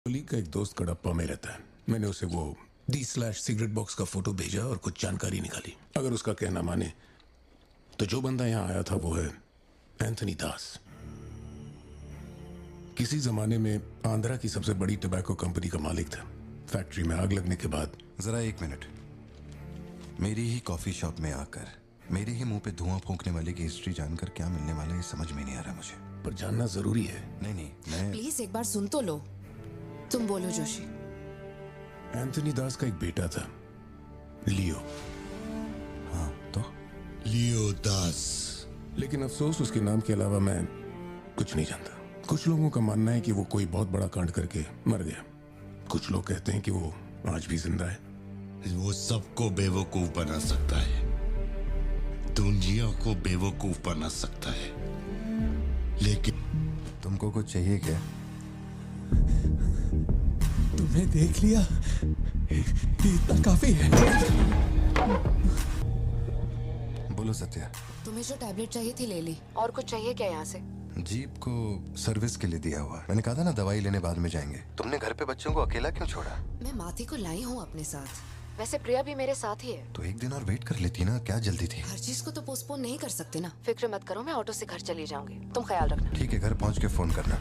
Colleague का एक दोस्त कड़प्पा में रहता है। मैंने उसे वो D/सिगरेट बॉक्स का फोटो भेजा और कुछ जानकारी निकाली। अगर उसका कहना माने तो जो बंदा यहाँ आया था वो है एंथनी दास। किसी जमाने में आंध्रा की सबसे बड़ी टबैको कंपनी का मालिक था। फैक्ट्री में आग लगने के बाद जरा एक मिनट, मेरी ही कॉफी शॉप में आकर मेरे ही मुंह पे धुआं फूंकने वाले की हिस्ट्री जानकर क्या मिलने वाला है, ये समझ में नहीं आ रहा मुझे। पर जानना जरूरी है। नहीं, मैं प्लीज एक बार सुन तो लो। तुम बोलो जोशी। एंथनी दास का एक बेटा था, लियो। हाँ तो लियो दास। लेकिन अफसोस उसके नाम के अलावा मैं कुछ नहीं जानता। कुछ लोगों का मानना है कि वो कोई बहुत बड़ा कांड करके मर गया। कुछ लोग कहते हैं कि वो आज भी जिंदा है। वो सबको बेवकूफ बना सकता है, दुनिया को बेवकूफ बना सकता है, लेकिन तुमको कुछ चाहिए क्या? तुम्हें देख लिया, इतना काफी है। बोलो सत्या। तुम्हें जो टैबलेट चाहिए थी ले ली। और कुछ चाहिए क्या यहाँ से? जीप को सर्विस के लिए दिया हुआ। मैंने कहा था ना दवाई लेने बाद में जाएंगे। तुमने घर पे बच्चों को अकेला क्यों छोड़ा? मैं माथी को लाई हूँ अपने साथ। वैसे प्रिया भी मेरे साथ ही है। तो एक दिन और वेट कर लेती ना, क्या जल्दी थी? हर चीज को तो पोस्टपोन नहीं कर सकते ना। फिक्र मत करो, मैं ऑटो से घर चली जाऊंगी, तुम ख्याल रखना। ठीक है, घर पहुँच के फोन करना।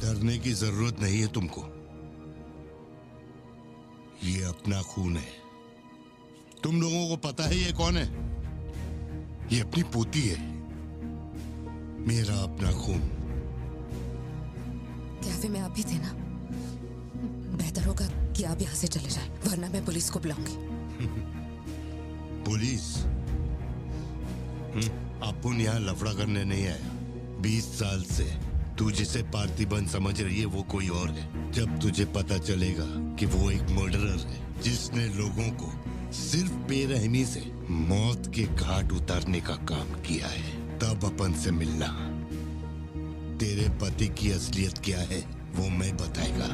डरने की जरूरत नहीं है तुमको। ये अपना खून है। तुम लोगों को पता है ये कौन है? ये अपनी पोती है, मेरा अपना खून। कैफे में आप भी थे ना? बेहतर होगा कि आप यहाँ से चले जाएं, वरना मैं पुलिस को बुलाऊंगी। पुलिस? अपुन यहाँ लफड़ा करने नहीं आया। 20 साल से तू जिसे पार्थिबन समझ रही है वो कोई और है। जब तुझे पता चलेगा कि वो एक मर्डरर है जिसने लोगों को सिर्फ बेरहमी से मौत के घाट उतारने का काम किया है, तब अपन से मिलना। तेरे पति की असलियत क्या है वो मैं बताएगा।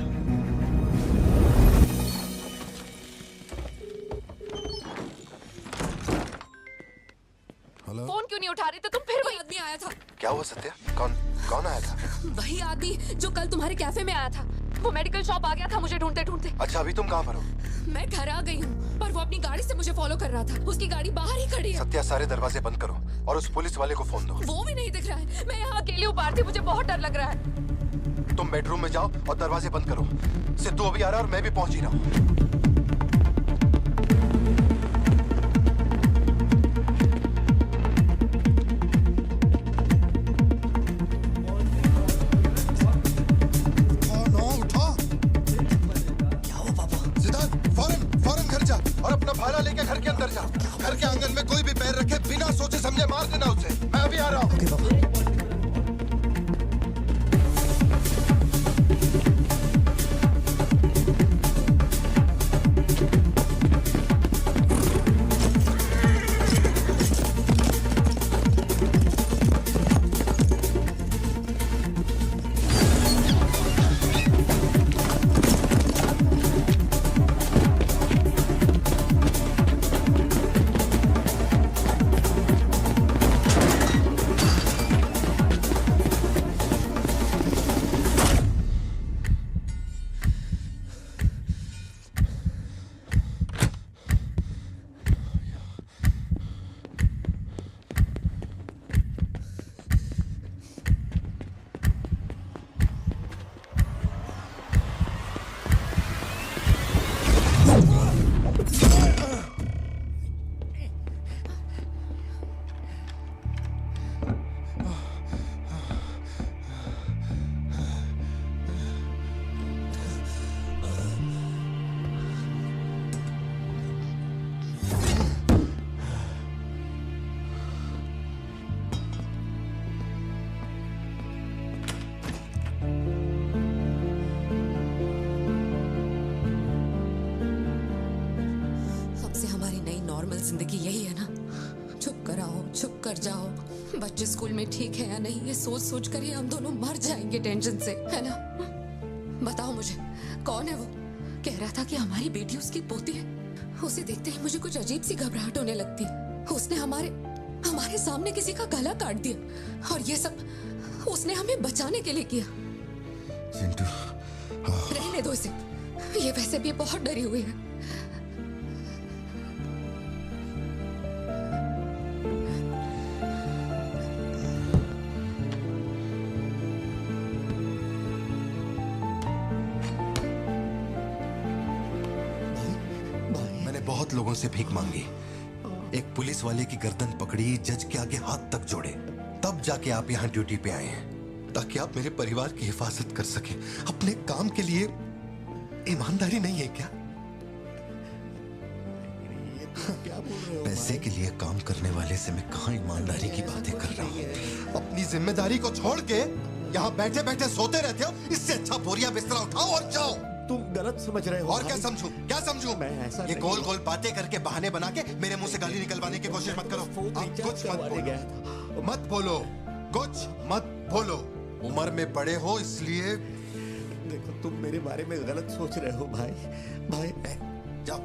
हेलो? फोन क्यों नहीं उठा रहे थे तुम? फिर वही आदमी आया था। क्या हुआ सत्या? कौन आया था? वही आदमी जो कल तुम्हारे कैफे में आया था। वो मेडिकल शॉप आ गया था मुझे ढूंढते ढूंढते। अच्छा अभी तुम कहाँ पर हो? मैं घर आ गई हूँ, पर वो अपनी गाड़ी से मुझे फॉलो कर रहा था। उसकी गाड़ी बाहर ही खड़ी है। सत्या सारे दरवाजे बंद करो और उस पुलिस वाले को फोन दो। वो भी नहीं दिख रहा है। मैं यहाँ अकेली हूँ पार्थी, मुझे बहुत डर लग रहा है। तुम बेडरूम में जाओ और दरवाजे बंद करो। सिद्धू अभी आ रहा है और मैं भी पहुंच ही रहा हूँ। भाला लेके घर के अंदर जा। घर के आंगन में कोई भी पैर रखे बिना सोचे समझे मार देना उसे। मैं अभी आ रहा हूँ। जिंदगी यही है ना, चुप कर आओ, चुप कर जाओ। बच्चे स्कूल में ठीक है या नहीं ये सोच सोच कर ही हम दोनों मर जाएंगे टेंशन से, है ना? बताओ मुझे, कौन है वो? कह रहा था कि हमारी बेटी उसकी पोती है। उसे देखते ही मुझे कुछ अजीब सी घबराहट होने लगती है। उसने हमारे सामने किसी का गला काट दिया और ये सब उसने हमें बचाने के लिए किया। चिंटू, रहने दो इसे, ये वैसे भी बहुत डरी हुई है। बहुत लोगों से भीख मांगी, एक पुलिस वाले की गर्दन पकड़ी, जज के आगे हाथ तक जोड़े, तब जाके आप यहाँ ड्यूटी पे आए हैं ताकि आप मेरे परिवार की हिफाजत कर सके। अपने काम के लिए ईमानदारी नहीं है क्या? क्या बोल रहे हो? पैसे के लिए काम करने वाले से मैं कहाँ ईमानदारी की बातें कर रहा हूँ? अपनी जिम्मेदारी को छोड़ के यहाँ बैठे बैठे सोते रहते हो। इससे अच्छा बोरिया बिस्तरा उठाओ और जाओ। तुम गलत समझ रहे हो। और क्या समझूं? क्या समझूं? मैं ऐसा ये गोल गोल बातें करके बहाने बना के मेरे मुंह से गाली निकलवाने की कोशिश मत करो। आप कुछ मत बोलो, कुछ मत बोलो। उम्र में बड़े हो इसलिए। देखो तुम मेरे बारे में गलत सोच रहे हो भाई। जाओ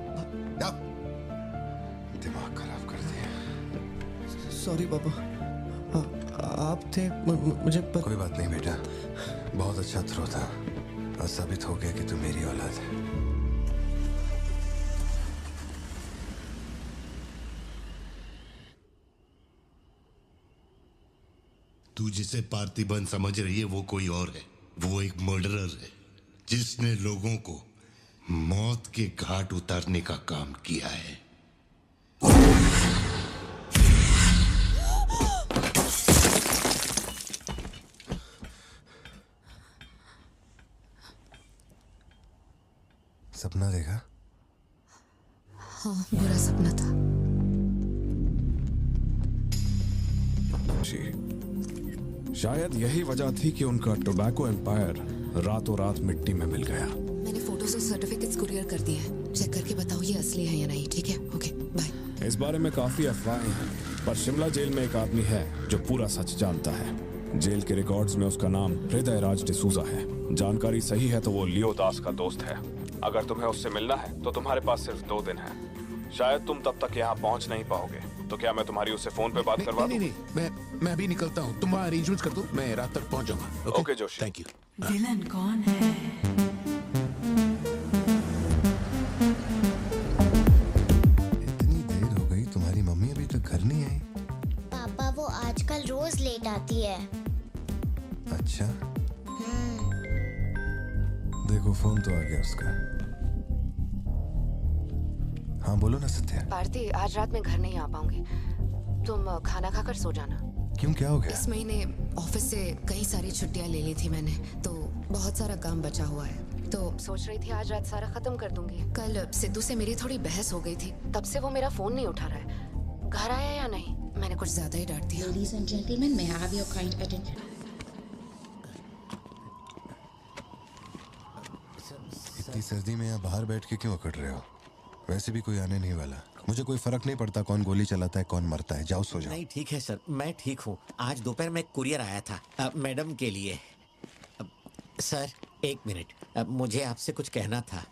जाओ, दिमाग खराब कर दिया। सॉरी पापा, आप थे मुझे कोई बात नहीं बेटा, बहुत अच्छा थ्रो था। आज साबित हो गया कि तू मेरी औलाद है। तू जिसे पार्थिबन समझ रही है वो कोई और है। वो एक मर्डरर है जिसने लोगों को मौत के घाट उतारने का काम किया है। सपना देखा? हाँ, बुरा सपना था। शायद यही वजह थी कि उनका टोबैको एम्पायर रातों रात मिट्टी में मिल गया। मैंने फोटोज और सर्टिफिकेट्स कुरियर कर दिए हैं। चेक करके बताओ ये असली है या नहीं। ठीक है, ओके बाय। इस बारे में काफी अफवाहें हैं, पर शिमला जेल में एक आदमी है जो पूरा सच जानता है। जेल के रिकॉर्ड्स में उसका नाम हृदय राज डिसूजा है। जानकारी सही है तो वो लियो दास का दोस्त है। अगर तुम्हें उससे मिलना है तो तुम्हारे पास सिर्फ 2 दिन है। शायद तुम तब तक यहाँ पहुँच नहीं पाओगे, तो क्या मैं तुम्हारी उससे फोन पे बात करवा दूं? नहीं, मैं अभी निकलता हूँ। तुम वहाँ अरेंजमेंट्स कर दो, मैं रात तक पहुँच जाऊंगा। Okay Joshi, thank you. Villain कौन है? लेट आती है। अच्छा, देखो फोन तो आ गया उसका। हाँ बोलो ना सत्या। भारती, आज रात में घर नहीं आ पाऊंगी। तुम खाना खाकर सो जाना। क्यों, क्या हो गया? इस महीने ऑफिस से कई सारी छुट्टियां ले ली थी मैंने, तो बहुत सारा काम बचा हुआ है। तो सोच रही थी आज रात सारा खत्म कर दूंगी। कल सिद्धू से मेरी थोड़ी बहस हो गई थी, तब से वो मेरा फोन नहीं उठा रहा है। घर आया या नहीं? मैंने कुछ ज्यादा ही डांट दिया। Ladies and gentlemen, may I have your kind attention? इतनी सर्दी में यहाँ बाहर बैठ के क्यों अकड़ रहे हो? वैसे भी कोई आने नहीं वाला। मुझे कोई फर्क नहीं पड़ता कौन गोली चलाता है कौन मरता है। जाओ सो जाओ। नहीं ठीक है सर, मैं ठीक हूँ। आज दोपहर में कुरियर आया था मैडम के लिए। सर एक मिनट, मुझे आपसे कुछ कहना था।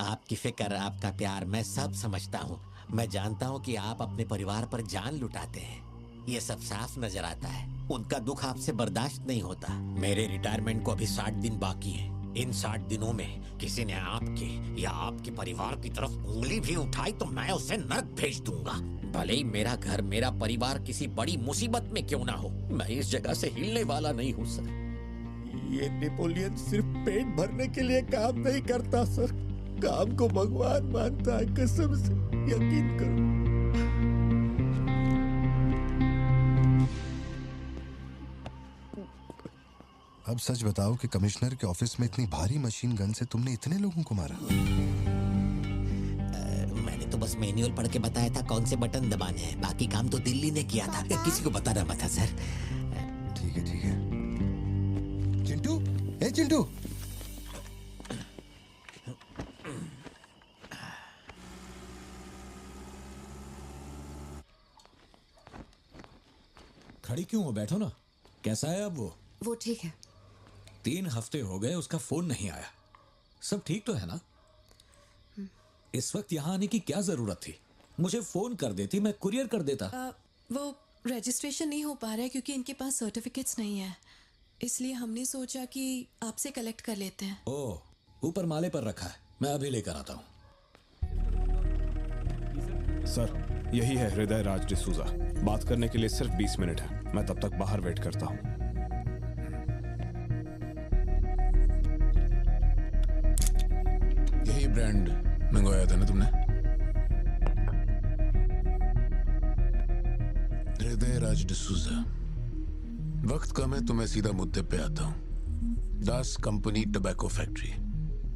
आपकी फिक्र, आपका प्यार मैं सब समझता हूँ। मैं जानता हूँ कि आप अपने परिवार पर जान लुटाते हैं, ये सब साफ नजर आता है। उनका दुख आपसे बर्दाश्त नहीं होता। मेरे रिटायरमेंट को अभी 60 दिन बाकी हैं। इन 60 दिनों में किसी ने आपके या आपके परिवार की तरफ उंगली भी उठाई तो मैं उसे नर्क भेज दूंगा। भले ही मेरा घर, मेरा परिवार किसी बड़ी मुसीबत में क्यों ना हो, मैं इस जगह से हिलने वाला नहीं हूँ सर। ये नेपोलियन सिर्फ पेट भरने के लिए काम नहीं करता सर, काम को भगवान मानता है। कसम से यकीन करो। अब सच बताओ कि कमिश्नर के ऑफिस में इतनी भारी मशीन गन से तुमने इतने लोगों को मारा? मैंने तो बस मैनुअल पढ़ के बताया था कौन से बटन दबाने हैं, बाकी काम तो दिल्ली ने किया था। किसी को बताना मत था सर। ठीक है ठीक है। चिंटू, ए चिंटू, खड़ी क्यों हो? बैठो ना। कैसा है अब वो ठीक है। 3 हफ्ते हो गए उसका फोन नहीं आया। सब ठीक तो है ना? इस वक्त यहाँ आने की क्या जरूरत थी? मुझे फोन कर देती, मैं कुरियर कर देता। वो रजिस्ट्रेशन नहीं हो पा रहा है क्योंकि इनके पास सर्टिफिकेट्स नहीं है, इसलिए हमने सोचा कि आपसे कलेक्ट कर लेते हैं। ओह, ऊपर माले पर रखा है, मैं अभी लेकर आता हूँ। सर, यही है हृदय राज डिसूजा। बात करने के लिए सिर्फ 20 मिनट है। मैं तब तक बाहर वेट करता हूँ। यही ब्रांड मंगवाया था ना तुमने? हृदय राज डिसूजा। वक्त कम है तो मैं सीधा मुद्दे पे आता हूँ। दास कंपनी टबैको फैक्ट्री,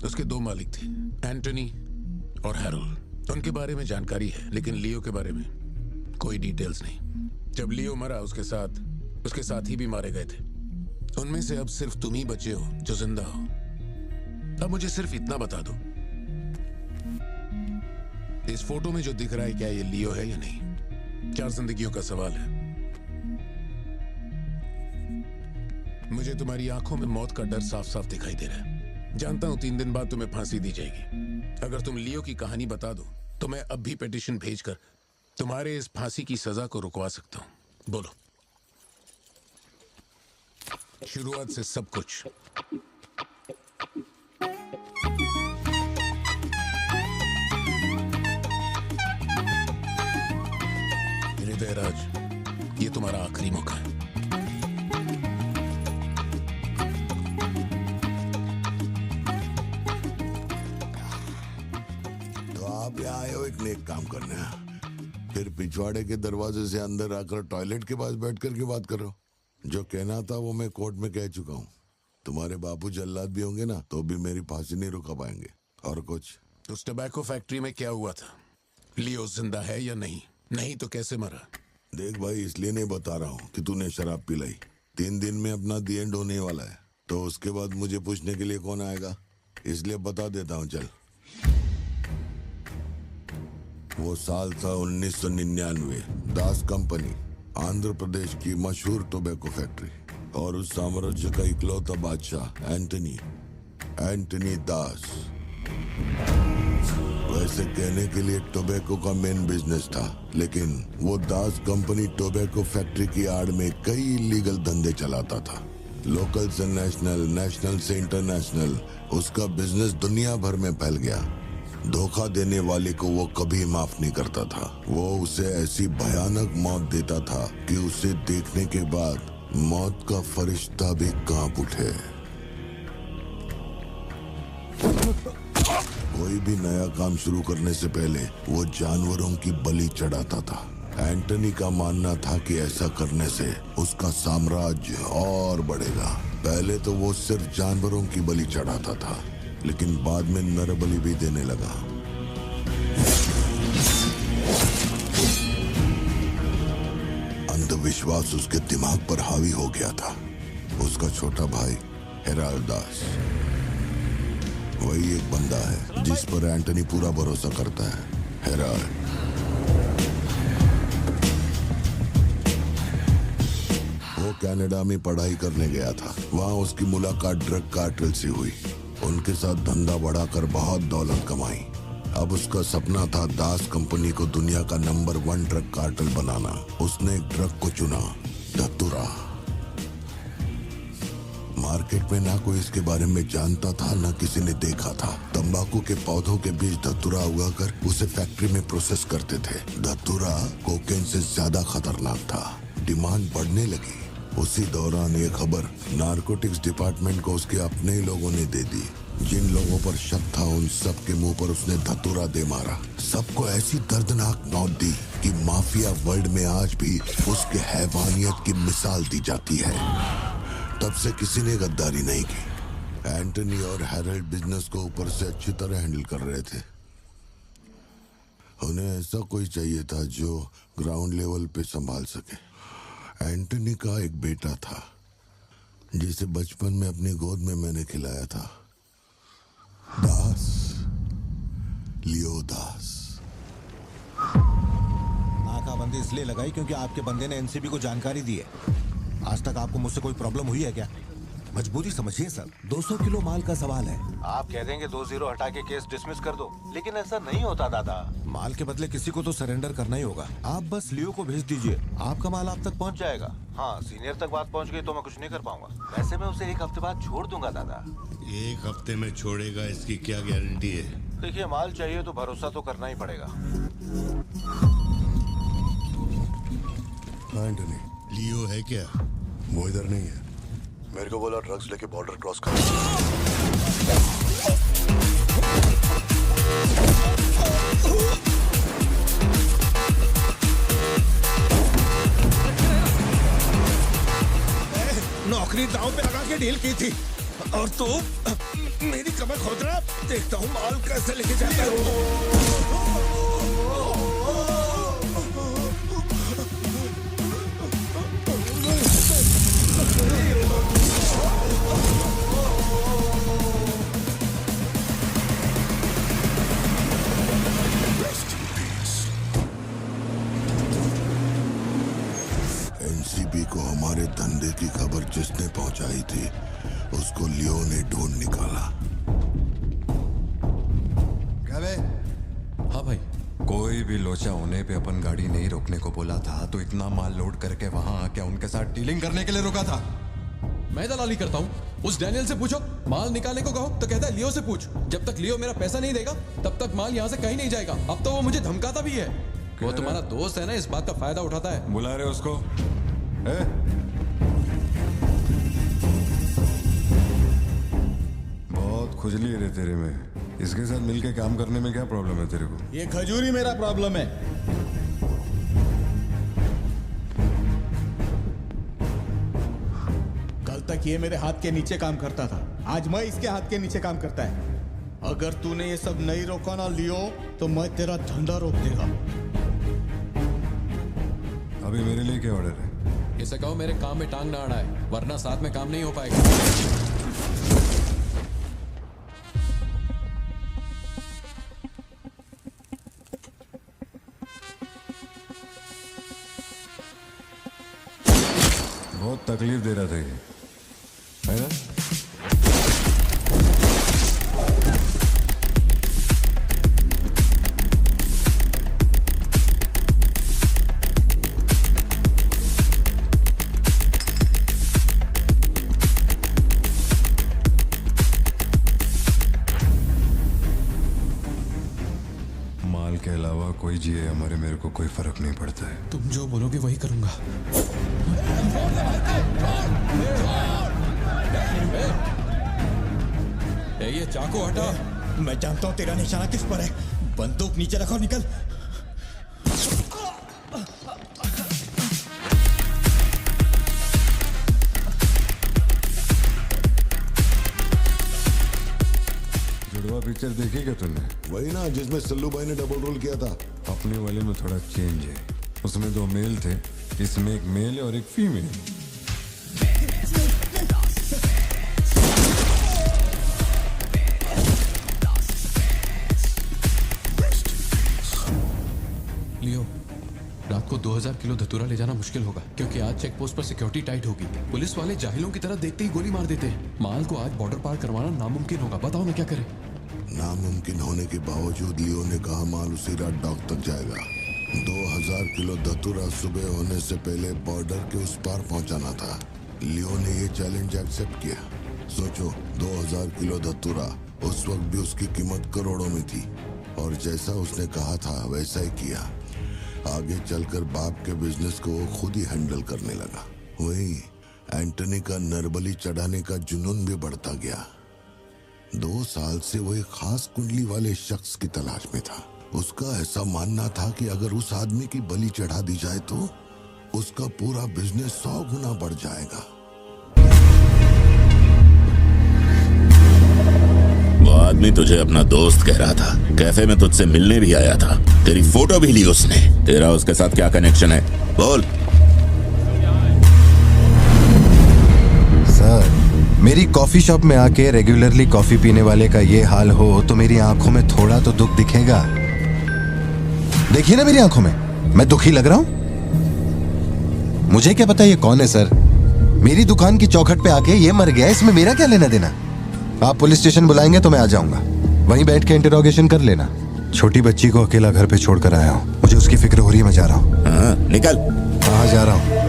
उसके 2 मालिक थे, एंटनी और हैरोल्ड। उनके बारे में जानकारी है, लेकिन लियो के बारे में कोई डिटेल्स नहीं। जब लियो मरा उसके साथी भी मारे गए थे। उनमें से अब सिर्फ तुम ही बचे हो जो जिंदा हो। अब मुझे सिर्फ इतना बता दो, इस फोटो में जो दिख रहा है क्या ये लियो है या नहीं? 4 जिंदगियों का सवाल है। मुझे तुम्हारी आंखों में मौत का डर साफ साफ दिखाई दे रहा है। जानता हूं 3 दिन बाद तुम्हें फांसी दी जाएगी। अगर तुम लियो की कहानी बता दो तो मैं अब भी पिटीशन भेजकर तुम्हारे इस फांसी की सजा को रुकवा सकता हूं। बोलो, शुरुआत से सब कुछ। हृदयराज, ये तुम्हारा आखिरी मौका है। तो आप यहाँ आए हो एक नेक काम करने, फिर पिछवाड़े के दरवाजे से अंदर आकर टॉयलेट के पास बैठ कर के बात करो। जो कहना था वो मैं कोर्ट में कह चुका हूँ। तुम्हारे बापू जल्लाद भी होंगे ना तो भी मेरी फांसी नहीं रुका पाएंगे। और कुछ? उस टबैको फैक्ट्री में क्या हुआ था? लियो जिंदा है या नहीं? नहीं तो कैसे मरा? देख भाई, इसलिए नहीं बता रहा हूँ कि तूने शराब पिलाई। 3 दिन में अपना दी एंड होने वाला है, तो उसके बाद मुझे पूछने के लिए कौन आएगा? इसलिए बता देता हूँ। चल, वो साल था 1999। दास कंपनी, आंध्र प्रदेश की मशहूर टोबैको फैक्ट्री, और उस साम्राज्य का इकलौता बादशाह एंटनी दास। वैसे कहने के लिए टोबैको का मेन बिजनेस था, लेकिन वो दास कंपनी टोबैको फैक्ट्री की आड़ में कई इलीगल धंधे चलाता था। लोकल से नेशनल, नेशनल से इंटरनेशनल, उसका बिजनेस दुनिया भर में फैल गया। धोखा देने वाले को वो कभी माफ नहीं करता था। वो उसे ऐसी भयानक मौत देता था कि उसे देखने के बाद मौत का फरिश्ता भी कांप उठे। कोई भी नया काम शुरू करने से पहले वो जानवरों की बलि चढ़ाता था। एंटनी का मानना था कि ऐसा करने से उसका साम्राज्य और बढ़ेगा। पहले तो वो सिर्फ जानवरों की बलि चढ़ाता था, लेकिन बाद में नर बलि भी देने लगा। अंधविश्वास उसके दिमाग पर हावी हो गया था। उसका छोटा भाई हेराल्ड दास वही एक बंदा है जिस पर एंटनी पूरा भरोसा करता है। हेराल्ड वो कनाडा में पढ़ाई करने गया था। वहाँ उसकी मुलाकात ड्रग कार्टेल से हुई। उनके साथ धंधा बढ़ाकर बहुत दौलत कमाई। अब उसका सपना था दास कंपनी को दुनिया का नंबर 1 ड्रग कार्टेल बनाना। उसने एक ड्रग को चुना, धतूरा। मार्केट में ना कोई इसके बारे में जानता था, ना किसी ने देखा था। तंबाकू के पौधों के बीच धतूरा उगाकर उसे फैक्ट्री में प्रोसेस करते थे। धतूरा कोकेन से ज्यादा खतरनाक था। डिमांड बढ़ने लगी। उसी दौरान ये खबर नारकोटिक्स डिपार्टमेंट को उसके अपने ही लोगों ने दे दी। जिन लोगों पर शक था उन सब के मुंह पर उसने धतूरा दे मारा। सबको ऐसी दर्दनाक मौत दी कि माफिया वर्ल्ड में आज भी उसके हैवानियत की मिसाल दी जाती है। तब से किसी ने गद्दारी नहीं की। एंटनी और हैरल्ड बिजनेस को ऊपर से अच्छी तरह हैंडल कर रहे थे। उन्हें ऐसा कोई चाहिए था जो ग्राउंड लेवल पे संभाल सके। एंटनी का एक बेटा था जिसे बचपन में अपनी गोद में मैंने खिलाया था, दास, लियो दास। नाकाबंदी इसलिए लगाई क्योंकि आपके बंदे ने एनसीबी को जानकारी दी है। आज तक आपको मुझसे कोई प्रॉब्लम हुई है क्या? मजबूरी समझिए सर, 200 किलो माल का सवाल है। आप कह देंगे 2-0 हटा के केस डिसमिस कर दो, लेकिन ऐसा नहीं होता दादा। माल के बदले किसी को तो सरेंडर करना ही होगा। आप बस लियो को भेज दीजिए, आपका माल आप तक पहुंच जाएगा। हाँ, सीनियर तक बात पहुंच गई तो मैं कुछ नहीं कर पाऊंगा। वैसे मैं उसे 1 हफ्ते बाद छोड़ दूंगा दादा। 1 हफ्ते में छोड़ेगा, इसकी क्या गारंटी है? देखिए, माल चाहिए तो भरोसा तो करना ही पड़ेगा। एंटनी, लियो है क्या? वो इधर नहीं है। मेरे को बोला ड्रग्स लेके बॉर्डर क्रॉस कर। नौकरी दांव पे लगा के डील की थी और तू मेरी कमर खोद रहा। देखता हूँ माल कैसे लेके जाता है। एनसीबी को हमारे धंधे की खबर जिसने पहुंचाई थी उसको लियो ने ढूंढ निकाला। क्या बे? हाँ भाई। कोई भी लोचा होने पे अपन गाड़ी नहीं रोकने को बोला था, तो इतना माल लोड करके वहां आके उनके साथ डीलिंग करने के लिए रुका था। मैं दलाली करता हूँ? उस डैनियल से पूछो। माल निकालने को कहो तो कहता है लियो से पूछ। जब तक लियो मेरा पैसा नहीं देगा तब तक माल यहाँ से कहीं नहीं जाएगा। अब तो वो मुझे धमकाता भी है। वो तुम्हारा दोस्त है ना, इस बात का फायदा उठाता है। बुला रहे उसको? बहुत खुजली है रे तेरे में। इसके साथ मिलके काम करने में क्या प्रॉब्लम है तेरे को? ये खजूरी मेरा प्रॉब्लम है। कल तक ये मेरे हाथ के नीचे काम करता था, आज मैं इसके हाथ के नीचे काम करता है। अगर तूने ये सब नहीं रोका ना लियो तो मैं तेरा धंधा रोक देगा। अभी मेरे लिए क्या ऑर्डर है? इसे कहो मेरे काम में टांग ना अड़ा है, वरना साथ में काम नहीं हो पाएगा। बहुत तकलीफ दे रहा था ये, है ना? माल के अलावा कोई कोई जिए हमारे, मेरे को कोई फर्क नहीं पड़ता है। तुम जो बोलोगे वही करूंगा। ये चाकू हटा। मैं जानता हूँ तेरा निशाना किस पर है। बंदूक नीचे रखो, निकल। जुड़वा पिक्चर देखी क्या तूने? वही ना जिसमें सल्लू भाई ने डबल रोल किया था। अपने वाले में थोड़ा चेंज है। उसमें 2 मेल थे, इसमें एक मेल और एक फीमेल। लियो, रात को 2000 किलो धतूरा ले जाना मुश्किल होगा, क्योंकि आज चेक पोस्ट पर सिक्योरिटी टाइट होगी। पुलिस वाले जाहिलों की तरह देखते ही गोली मार देते हैं। माल को आज बॉर्डर पार करवाना नामुमकिन होगा। बताओ मैं क्या करें? नामुमकिन होने के बावजूद लियो ने कहा माल उसी रात डॉक तक जाएगा। 2000 किलो धतूरा सुबह होने से पहले बॉर्डर के उस पार पहुंचाना था। लियो ने ये चैलेंज एक्सेप्ट किया। सोचो, 2000 किलो धतूरा, उस वक्त भी उसकी कीमत करोड़ों में थी, और जैसा उसने कहा था वैसा ही किया। आगे चलकर बाप के बिजनेस को वो खुद ही हैंडल करने लगा। वही एंटनी का नरबली चढ़ाने का जुनून भी बढ़ता गया। 2 साल से वो एक खास कुंडली वाले शख्स की तलाश में था। उसका ऐसा मानना था कि अगर उस आदमी की बलि चढ़ा दी जाए तो उसका पूरा बिजनेस 100 गुना बढ़ जाएगा। वो आदमी तुझे अपना दोस्त कह रहा था। कैफे में तुझसे मिलने भी आया था। तेरी फोटो भी ली उसने। तेरा उसके साथ क्या कनेक्शन है? बोल। सर, मेरी कॉफी शॉप में आके रेगुलरली कॉफी पीने वाले का ये हाल हो तो मेरी आंखों में थोड़ा तो दुख दिखेगा। देखिए ना मेरी आंखों में, मैं दुखी लग रहा हूं? मुझे क्या पता ये कौन है सर। मेरी दुकान की चौखट पे आके ये मर गया, इसमें मेरा क्या लेना देना। आप पुलिस स्टेशन बुलाएंगे तो मैं आ जाऊंगा, वहीं बैठ के इंटरोगेशन कर लेना। छोटी बच्ची को अकेला घर पे छोड़कर आया हूँ, मुझे उसकी फिक्र हो रही है। मैं जा रहा हूँ। निकल। हाँ, जा रहा हूँ।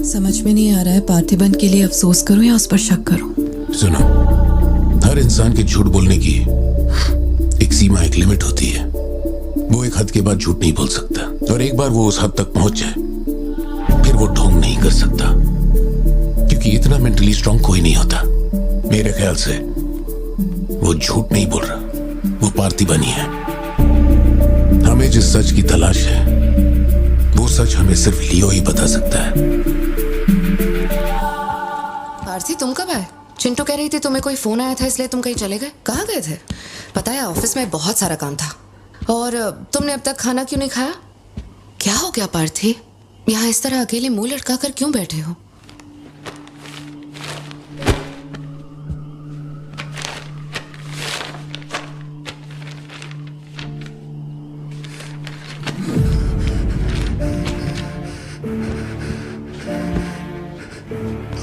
समझ में नहीं आ रहा है पार्थिबन के लिए अफसोस करूं या उस पर शक करूं। सुनो, हर इंसान के झूठ बोलने की एक सीमा, एक लिमिट होती है। वो एक हद के बाद झूठ नहीं बोल सकता, और एक बार वो उस हद तक पहुंच जाए फिर वो ढोंग नहीं कर सकता, क्योंकि इतना मेंटली स्ट्रांग कोई नहीं होता। मेरे ख्याल से वो झूठ नहीं बोल रहा, वो पार्थिबन ही है। हमें जिस सच की तलाश है वो सच हमें सिर्फ लियो ही बता सकता है। पार्थी, तुम कब आए? चिंटू कह रही थी तुम्हें कोई फोन आया था इसलिए तुम कहीं चले गए। कहाँ गए थे? पता है ऑफिस में बहुत सारा काम था। और तुमने अब तक खाना क्यों नहीं खाया? क्या हो गया पार्थी? यहाँ इस तरह अकेले मुंह लटका कर क्यों बैठे हो?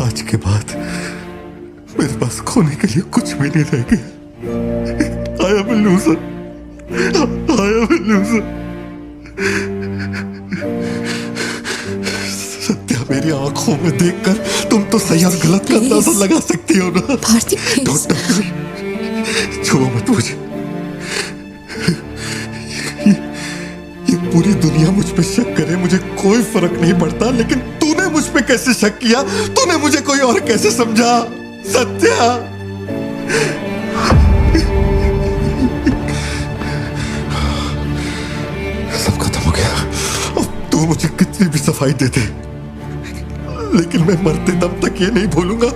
आज के बाद मेरे पास खोने के लिए कुछ भी नहीं रह गया। I am a loser. I am a loser. Satya, मेरी आंखों में देखकर तुम तो सही और गलत का अंदाजा लगा सकती हो ना। भारती, छुओ मत मुझे। ये पूरी दुनिया मुझ पे शक करे, मुझे कोई फर्क नहीं पड़ता, लेकिन तूने मुझ पे कैसे शक किया? तूने मुझे कोई और कैसे समझा? सत्या, सब खत्म हो गया। अब तू मुझे कितनी भी सफाई दे दे, लेकिन मैं मरते दम तक ये नहीं भूलूंगा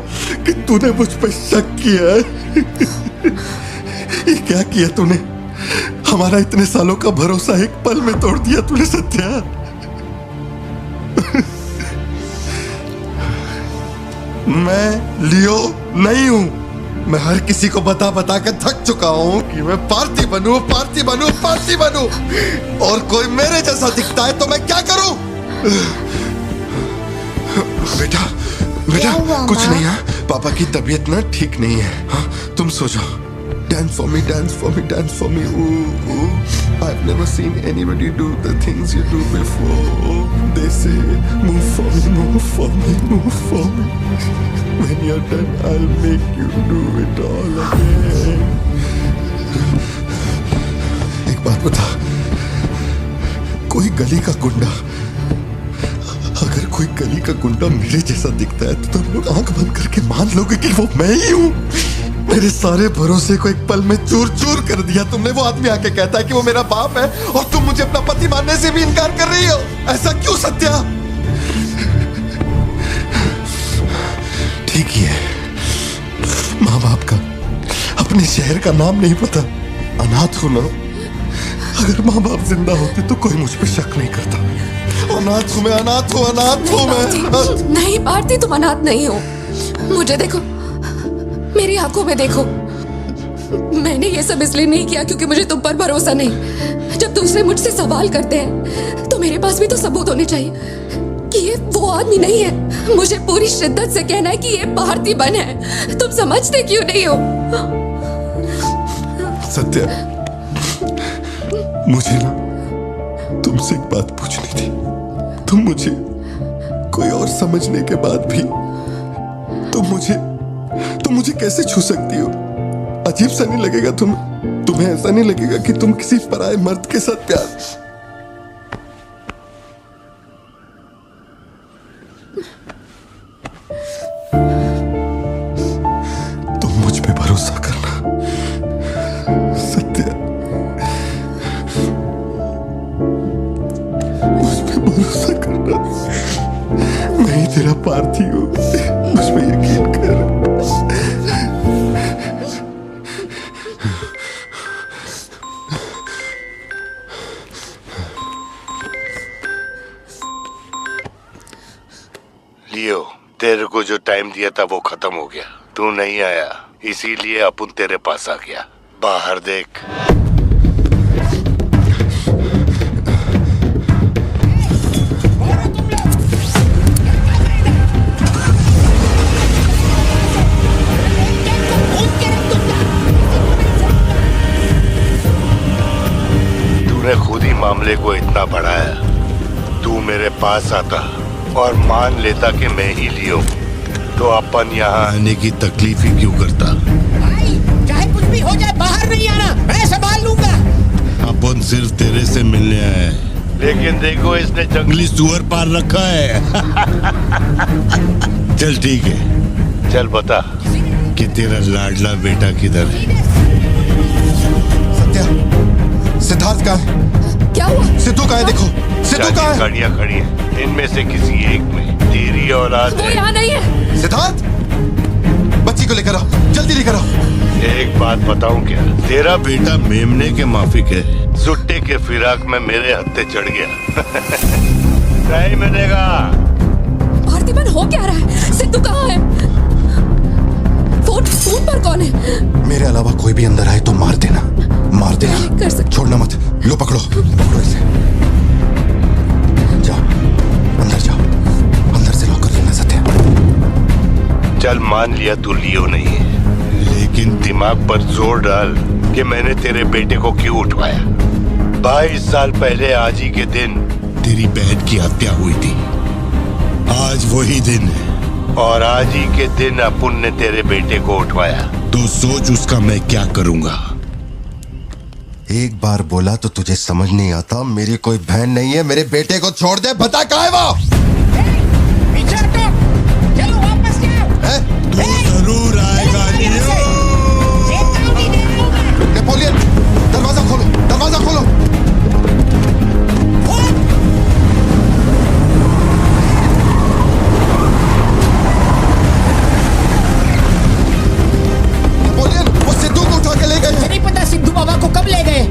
कि तूने मुझ पे शक किया है। ये क्या किया तूने? हमारा इतने सालों का भरोसा एक पल में तोड़ दिया तूने सत्या। मैं लियो नहीं हूं। मैं हर किसी को बता बता कर थक चुका हूँ कि मैं पार्थी बनूं, पार्थी बनूं, पार्थी बनूं, और कोई मेरे जैसा दिखता है तो मैं क्या करूं? बेटा बेटा कुछ नहीं है, पापा की तबीयत ना ठीक नहीं है। हाँ, तुम सो जाओ। Dance for me, dance for me, dance for me. Ooh, ooh. I've never seen anybody do the things you do before. They say, move for me, move for me, move for me. When you're done, I'll make you do it all again. एक बात बता, कोई गली का गुंडा, अगर कोई गली का गुंडा मेरे जैसा दिखता है तो तुम लोग आंख बंद करके मान लोगे कि वो मैं ही हूँ। मेरे सारे भरोसे को एक पल में चूर चूर कर दिया तुमने। वो आदमी आके कहता है कि वो मेरा बाप है और तुम मुझे अपना पति मानने से भी इनकार कर रही हो। ऐसा क्यों सत्या? ठीक ही है, माँ बाप का अपने शहर का नाम नहीं पता, अनाथ हूं ना। अगर माँ बाप जिंदा होते तो कोई मुझ पे शक नहीं करता। अनाथ हूं मैं, अनाथ हूं, अनाथ हूं मैं। नहीं भारती, तुम अनाथ नहीं हो। मुझे देखो, मेरी आंखों में देखो। मैंने ये सब इसलिए नहीं किया क्योंकि मुझे तुम पर भरोसा नहीं। जब दूसरे मुझसे सवाल करते हैं तो मेरे पास भी तो सबूत होने चाहिए कि ये वो आदमी नहीं है। मुझे पूरी शिद्दत से कहना है कि ये पार्थिबन है। तुम समझते क्यों नहीं हो? सत्या, मुझे ना तुमसे एक बात पूछनी थी। तुम मुझे कोई और समझने के बाद भी तुम मुझे कैसे छू सकती हो? अजीब सा नहीं लगेगा तुम्हें ऐसा नहीं लगेगा कि तुम किसी पराये मर्द के साथ प्यार? तुम मुझ पे भरोसा करना सत्या, मुझ पे भरोसा करना। मैं ही तेरा पार्थी हूँ, मुझ पे यकीन कर। लियो, तेरे को जो टाइम दिया था वो खत्म हो गया। तू नहीं आया, इसीलिए अपन तेरे पास आ गया। बाहर देख। तूने खुद ही मामले को इतना बढ़ाया। तू मेरे पास आता और मान लेता कि मैं ही लियो, तो अपन यहाँ आने की तकलीफ ही क्यों करता? भाई, चाहे कुछ भी हो जाए बाहर नहीं आना, मैं संभाल लूंगा। अपन सिर्फ तेरे से मिलने आए, लेकिन देखो इसने जंगली सुअर पाल रखा है। चल ठीक है, चल बता कि तेरा लाडला बेटा किधर है? सत्या, सिद्धार्थ कहाँ है? क्या हुआ? सिद्धू कहाँ है? देखो सिद्धू कहाँ है? गाड़ियाँ खड़ी हैं, इनमें से किसी एक में तेरी औलाद वो यहाँ नहीं है। सिद्धार्थ, बच्ची को लेकर आओ, जल्दी लेकर आओ। एक बात बताऊं क्या? तेरा बेटा मेमने के माफिक है, सुट्टे के फिराक में मेरे हत्थे चढ़ गया। नहीं मिलेगा। पार्थिबन हो क्या रहा है? सिद्धू कहाँ है? फोन पर कौन है? मेरे अलावा कोई भी अंदर आए तो मार देना, मार देना, छोड़ना मत। लो पकड़ो, पकड़ो इसे। जाओ अंदर जाओ, अंदर से लॉक कर देना सत्या। चल मान लिया तू लियो नहीं है, लेकिन दिमाग पर जोर डाल कि मैंने तेरे बेटे को क्यों उठवाया। 22 साल पहले आज ही के दिन तेरी बहन की हत्या हुई थी। आज वही दिन है और आज ही के दिन अपन ने तेरे बेटे को उठवाया, तो सोच उसका मैं क्या करूंगा। एक बार बोला तो तुझे समझ नहीं आता? मेरी कोई बहन नहीं है, मेरे बेटे को छोड़ दे। बता कहाँ है वो? पीछे हटो, चलो वापस जाओ। तू जरूर आएगा लियो। नेपोलियन, दरवाजा खोलो, दरवाजा खोलो। नेपोलियन, वो सिद्धू को उठा के ले गए। मुझे नहीं पता सिद्धू बाबा को कब ले गए।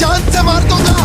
जान से मार दूंगा।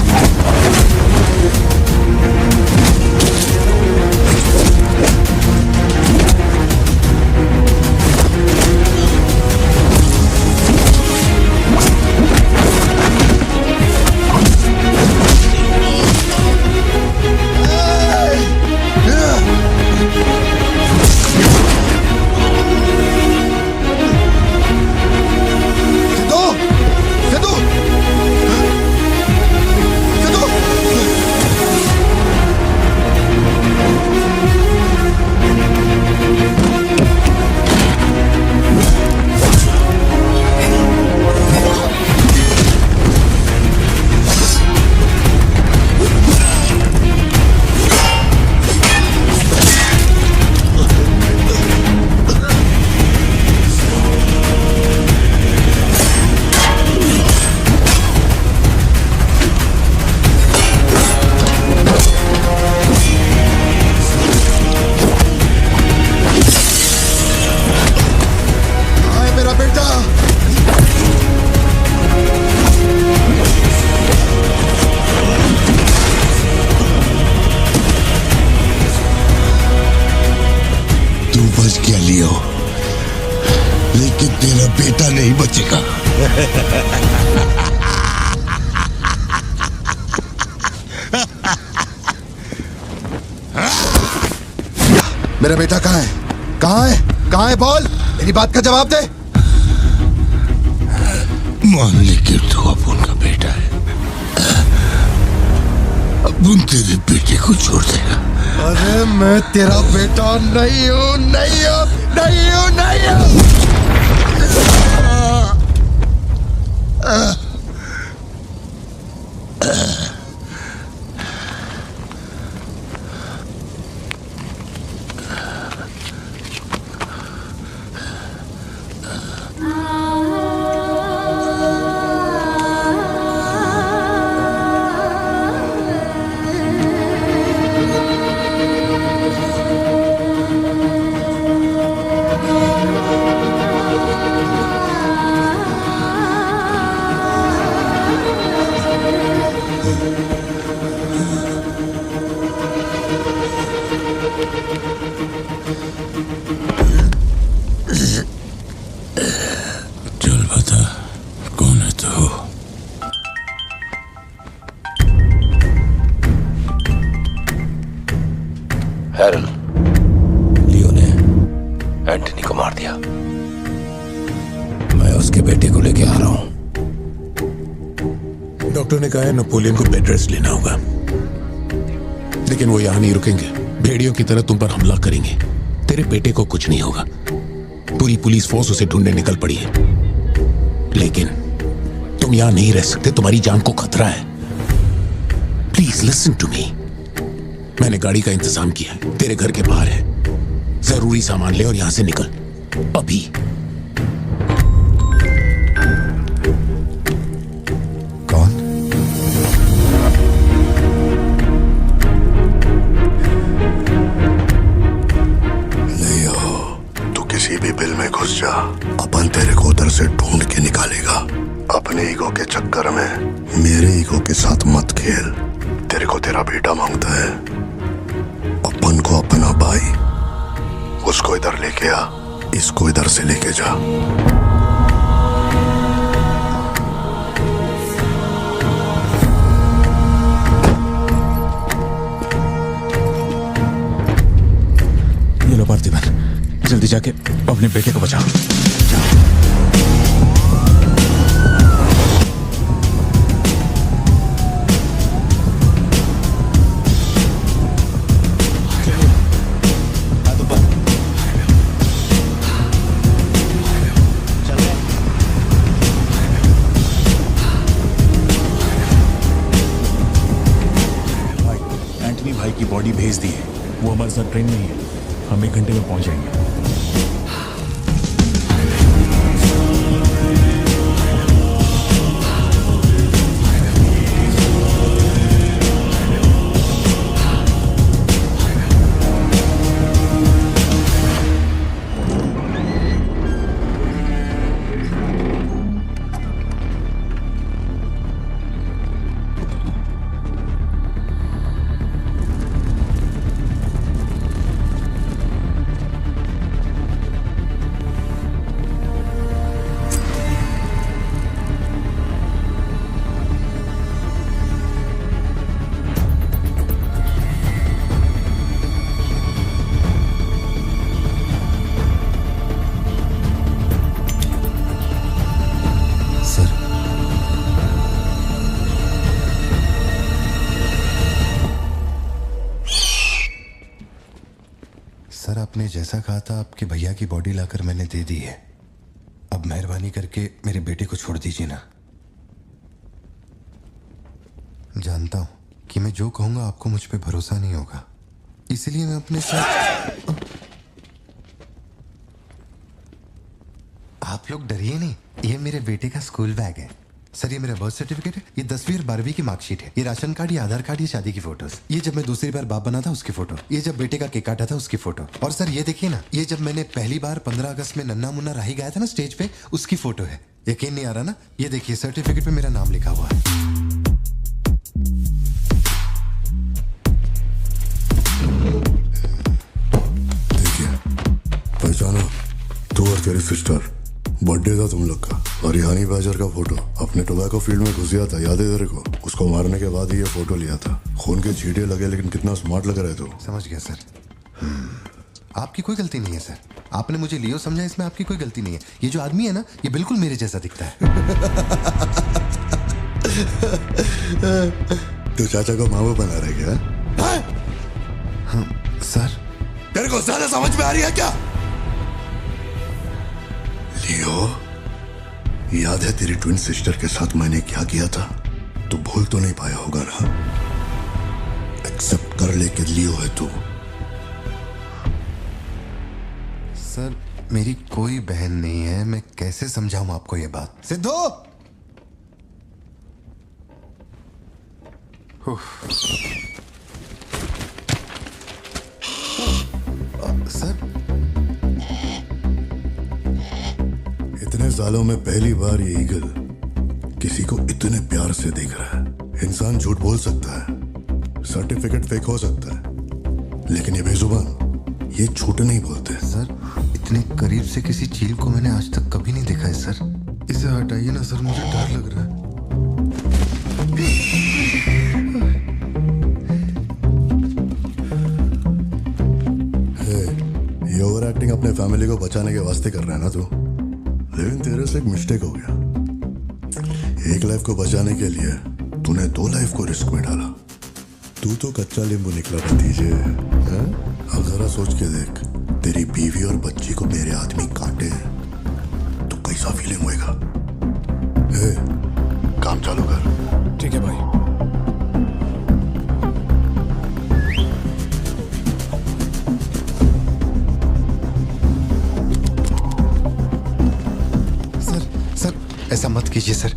लेकिन तेरा बेटा नहीं बचेगा। मेरा बेटा कहाँ है? कहाँ है? कहाँ है? बोल, मेरी बात का जवाब दे। मान ली कि तू अब उनका बेटा है, अब उन तेरे बेटे को छोड़ देगा। अरे मैं तेरा बेटा नहीं हूँ, नहीं हूँ, नहीं हूँ, नहीं हूँ। चल बता, कौन है तू? हैरल, लियो ने एंटनी को मार दिया। मैं उसके बेटे को लेके आ रहा हूं। डॉक्टर ने कहा है नेपोलियन को बेड रेस्ट लेना होगा, लेकिन वो यहां नहीं रुकेंगे। भेड़ियों की तरह तुम पर हमला करेंगे। तेरे बेटे को कुछ नहीं होगा। पूरी पुलिस फोर्स उसे ढूंढने निकल पड़ी है, लेकिन तुम यहां नहीं रह सकते। तुम्हारी जान को खतरा है। Please listen to me. मैंने गाड़ी का इंतजाम किया है, तेरे घर के बाहर है। जरूरी सामान ले और यहां से निकल अभी। कौन? लियो, तू किसी भी बिल में घुस जा, अपन तेरे को उधर से ढूंढ के निकालेगा। अपने ईगो के चक्कर में मेरे ईगो के साथ मत खेल। तेरे को तेरा बेटा मांगता है, अपन को अपना भाई। उसको इधर लेके आ, इसको इधर से लेके जा। ये लो पार्थिवन, जल्दी जाके अपने बेटे को बचाओ। एंटनी भाई की बॉडी भेज दी है। वो हमारे साथ ट्रेन में ही है। हम 1 घंटे में पहुंच जाएंगे। आपने जैसा कहा था आपके भैया की बॉडी लाकर मैंने दे दी है। अब मेहरबानी करके मेरे बेटे को छोड़ दीजिए ना। जानता हूं कि मैं जो कहूंगा आपको मुझ पे भरोसा नहीं होगा, इसलिए मैं अपने साथ। आप लोग डरिए नहीं, ये मेरे बेटे का स्कूल बैग है। सर ये मेरा बर्थ सर्टिफिकेट है, ये 10वीं और 12वीं की मार्कशीट है, ये राशन कार्ड, ये आधार कार्ड, ये शादी की फोटोज, ये जब मैं दूसरी बार बाप बना था उसकी फोटो, ये जब बेटे का केक काटा था उसकी फोटो, और सर ये देखिए ना, ये जब मैंने पहली बार 15 अगस्त में नन्ना मुन्ना राही गाया था ना स्टेज पे, उसकी फोटो है। यकीन नहीं आ रहा ना? ये देखिए सर्टिफिकेट पे मेरा नाम लिखा हुआ है। देखिए पहचानो, तू और तेरी सिस्टर, बर्थडे था तुम लोग का, और ये हनी बैजर का फोटो अपने टोबैको फील्ड में घुस गया था, याद है तेरे को? उसको मारने के बाद ही ये फोटो लिया था। खून के छींटे लगे लेकिन कितना स्मार्ट लग रहे थे। समझ गया सर। आपकी कोई गलती नहीं है सर, आपने मुझे लियो समझा, इसमें आपकी कोई गलती नहीं है। ये जो आदमी है ना, ये बिल्कुल मेरे जैसा दिखता है। तो चाचा को मामा बना रहे क्या? हाँ, सर तेरे को ज्यादा समझ में आ रही है क्या? लियो, याद है तेरी ट्विन सिस्टर के साथ मैंने क्या किया था? तू भूल तो नहीं पाया होगा ना? एक्सेप्ट कर ले कि लियो है तू। सर मेरी कोई बहन नहीं है, मैं कैसे समझाऊं आपको ये बात? सिद्धू! सर इतने सालों में पहली बार ये ईगल किसी को इतने प्यार से देख रहा है। इंसान झूठ बोल सकता है, सर्टिफिकेट फेक हो सकता है, लेकिन ये बेजुबान, ये झूठ नहीं बोलते। सर इतने करीब से किसी चील को मैंने आज तक कभी नहीं देखा है सर। इसे हटाइए ना सर, मुझे डर लग रहा है। ये ओवर एक्टिंग अपने फैमिली को बचाने के वास्ते कर रहा है ना तू, लेकिन तेरे से एक मिस्टेक हो गया। एक लाइफ को बचाने के लिए तूने 2 लाइफ को रिस्क में डाला। तू तो कच्चा नींबू निकला भतीजे। अब जरा सोच के देख, तेरी बीवी और बच्ची को मेरे आदमी काटे तो कैसा फीलिंग होएगा? काम चालू कर। ठीक है भाई। ऐसा मत कीजिए सर,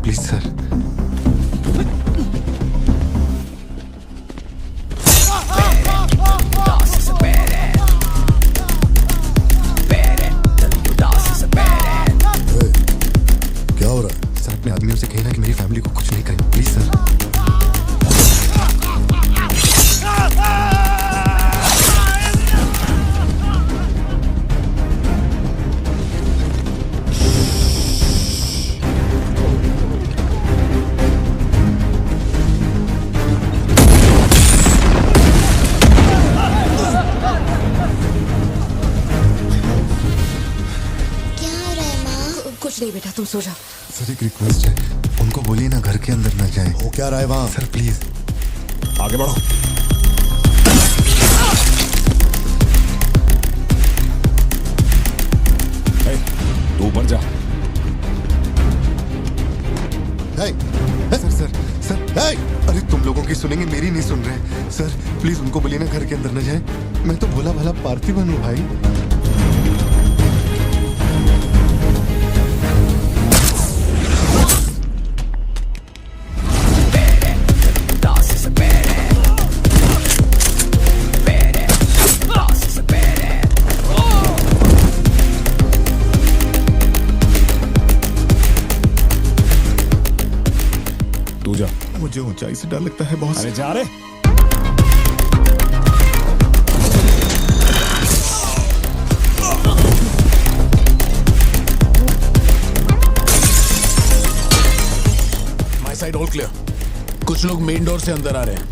प्लीज सर। क्या हो रहा है? सर अपने आदमियों से कहना कि मेरी फैमिली को कुछ नहीं करें, प्लीज सर। नहीं बेटा, तुम सो जाओ। सर एक रिक्वेस्ट है, उनको बोलिए ना घर के अंदर ना जाए। हो क्या रहा है वहां? सर प्लीज आगे बढ़ो। तू ऊपर जा। सर अरे तुम लोगों की सुनेंगे, मेरी नहीं सुन रहे। सर प्लीज उनको बोलिए ना घर के अंदर न जाए। मैं तो भोला भाला पार्थिवन हूँ भाई। मुझे ऊंचाई से डर लगता है बहुत। अरे जा रे। My side all clear. कुछ लोग मेन डोर से अंदर आ रहे हैं।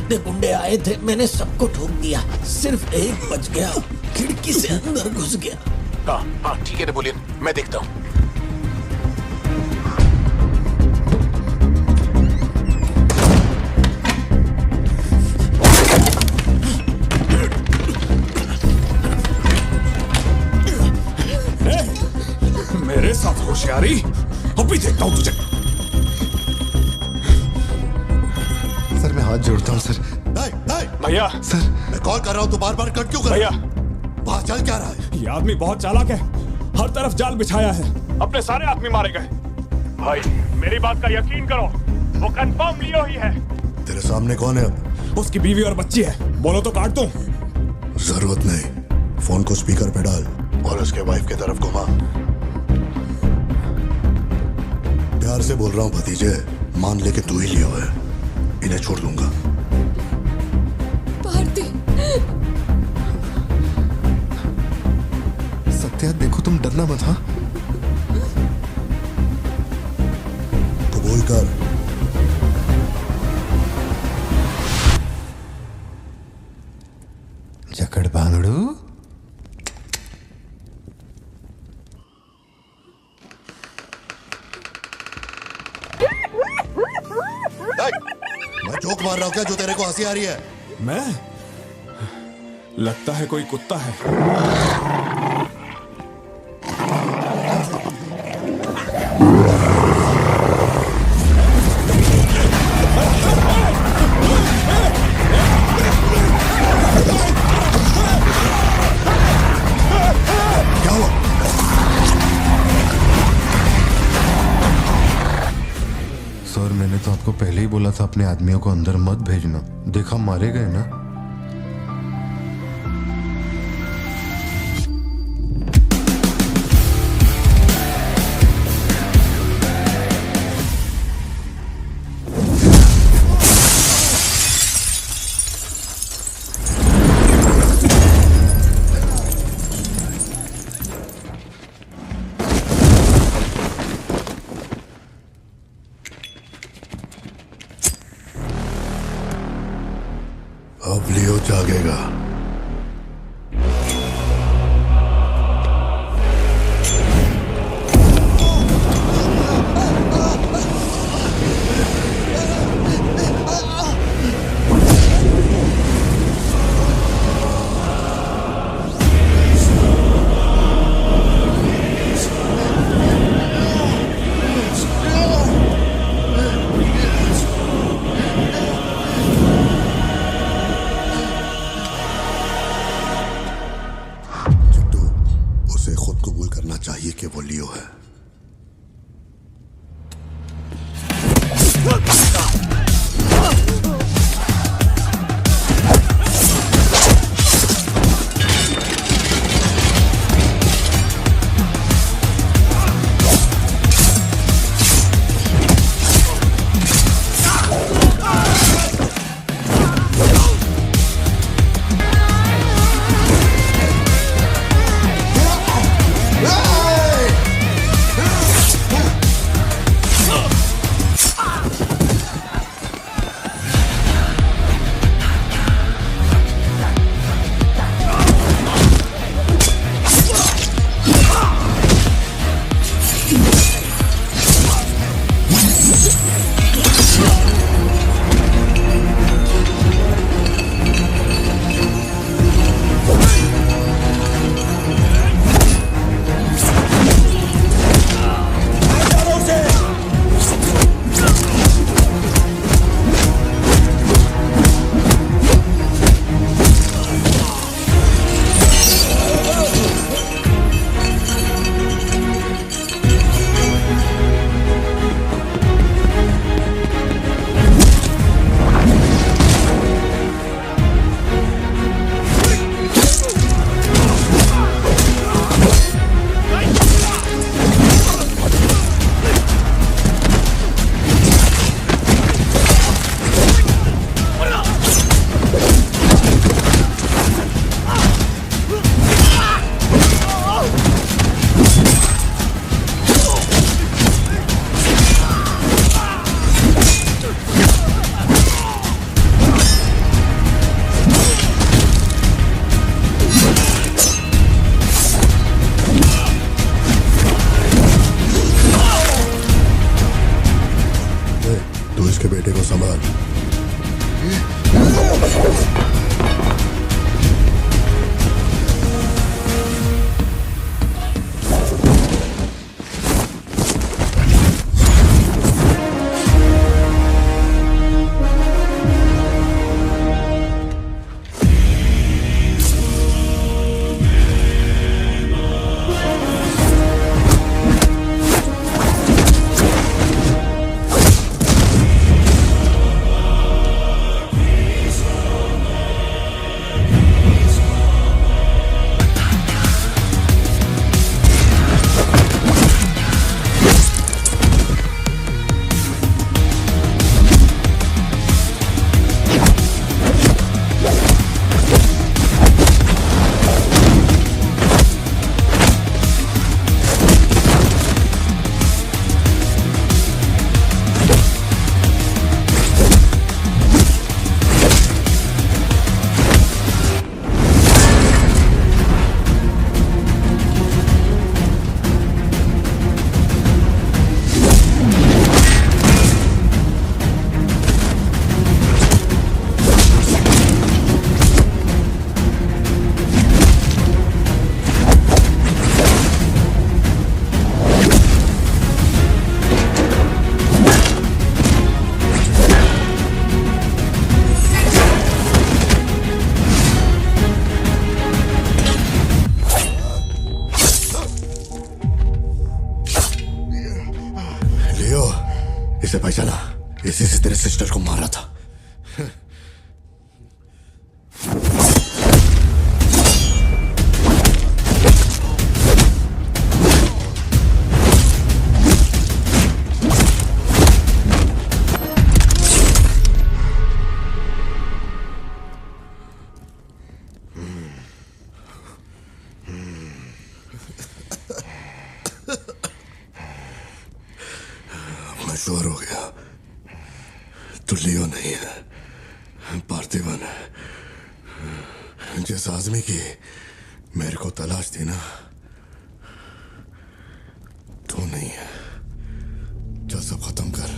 जितने गुंडे आए थे मैंने सबको ठोक दिया, सिर्फ एक बच गया, खिड़की से अंदर घुस गया। हाँ हाँ ठीक है नेपोलियन, मैं देखता हूँ। मेरे साथ होशियारी, अभी देखता हूँ तुझे। सर मैं हाथ जोड़ता हूँ सर। भैया सर मैं कॉल कर रहा हूँ तो बार बार कट क्यों कर भैया, वहाँ चल क्या रहा है? ये आदमी बहुत चालाक है, हर तरफ जाल बिछाया है, अपने सारे आदमी मारे गए। भाई मेरी बात का यकीन करो, वो कंफर्म लियो ही है। तेरे सामने कौन है अब? उसकी बीवी और बच्ची है, बोलो तो काट दूं। जरूरत नहीं, फोन को स्पीकर पे डाल और उसके वाइफ की तरफ घुमा। प्यार से बोल रहा हूँ भतीजे, मान ले कि तू ही लियो है, इन्हें छोड़ दूंगा। भारती, सत्या देखो तुम डरना मत। हाँ कबूल कर। जकड़ बांगड़ू। मैं जोक मार रहा हूँ क्या जो तेरे को हंसी आ रही है? मैं? लगता है कोई कुत्ता है। सर मैंने तो आपको पहले ही बोला था अपने आदमियों को अंदर मत भेजना, देखा मारे गए ना। अब लियो जागेगा। उसके बेटे को संभाल। इसे पहचाना, इसी से तेरे सिस्टर को मारा था। श्योर हो गया तो लियो नहीं है, पार्थिवन है। जिस आदमी की मेरे को तलाश थी ना, तो नहीं है। चल सब खत्म कर,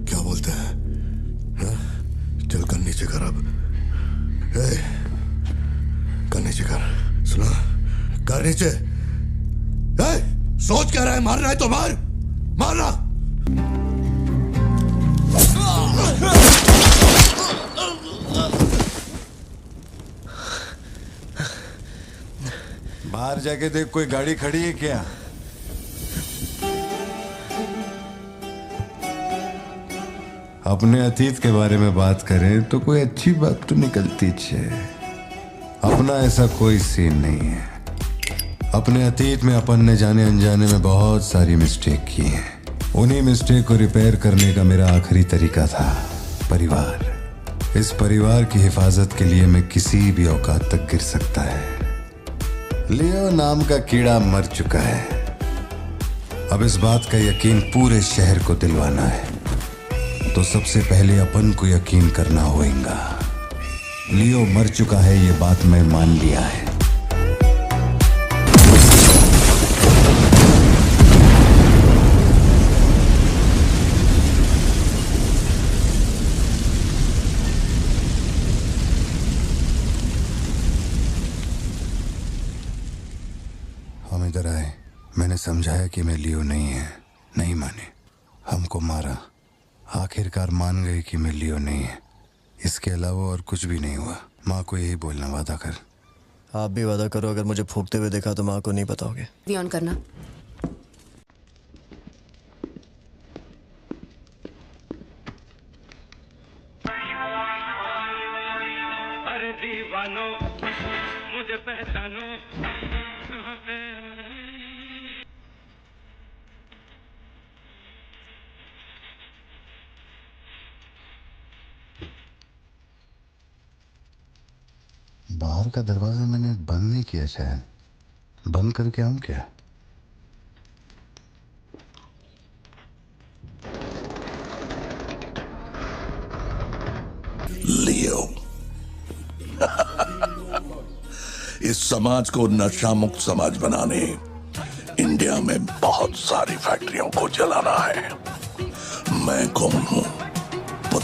क्या बोलते हैं? हाँ? चल कर नीचे कर अब। कर नीचे कर, सुना? कर नीचे। सोच क्या रहा है? मारना है तो मार, मारना। बाहर जाके देख, कोई गाड़ी खड़ी है क्या? अपने अतीत के बारे में बात करें तो कोई अच्छी बात तो निकलती है। अपना ऐसा कोई सीन नहीं है। अपने अतीत में अपन ने जाने अनजाने में बहुत सारी मिस्टेक की हैं। उन्हीं मिस्टेक को रिपेयर करने का मेरा आखिरी तरीका था परिवार। इस परिवार की हिफाजत के लिए मैं किसी भी औकात तक गिर सकता है। लियो नाम का कीड़ा मर चुका है। अब इस बात का यकीन पूरे शहर को दिलवाना है, तो सबसे पहले अपन को यकीन करना होगा। लियो मर चुका है, ये बात मैं मान लिया है। हम इधर आए, मैंने समझाया कि मैं लियो नहीं है, नहीं माने, हमको मारा। आखिरकार मान गए कि मैं लियो नहीं है। इसके अलावा और कुछ भी नहीं हुआ। माँ को यही बोलना, वादा कर। आप भी वादा करो, अगर मुझे फूंकते हुए देखा तो माँ को नहीं बताओगे। टीवी ऑन करना। अरे दीवानो मुझे पहचानो। बाहर का दरवाजा मैंने बंद नहीं किया, शायद बंद करके आऊं क्या? लियो इस समाज को नशा मुक्त समाज बनाने इंडिया में बहुत सारी फैक्ट्रियों को जलाना है। मैं कौन हूं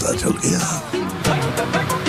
पता चल गया।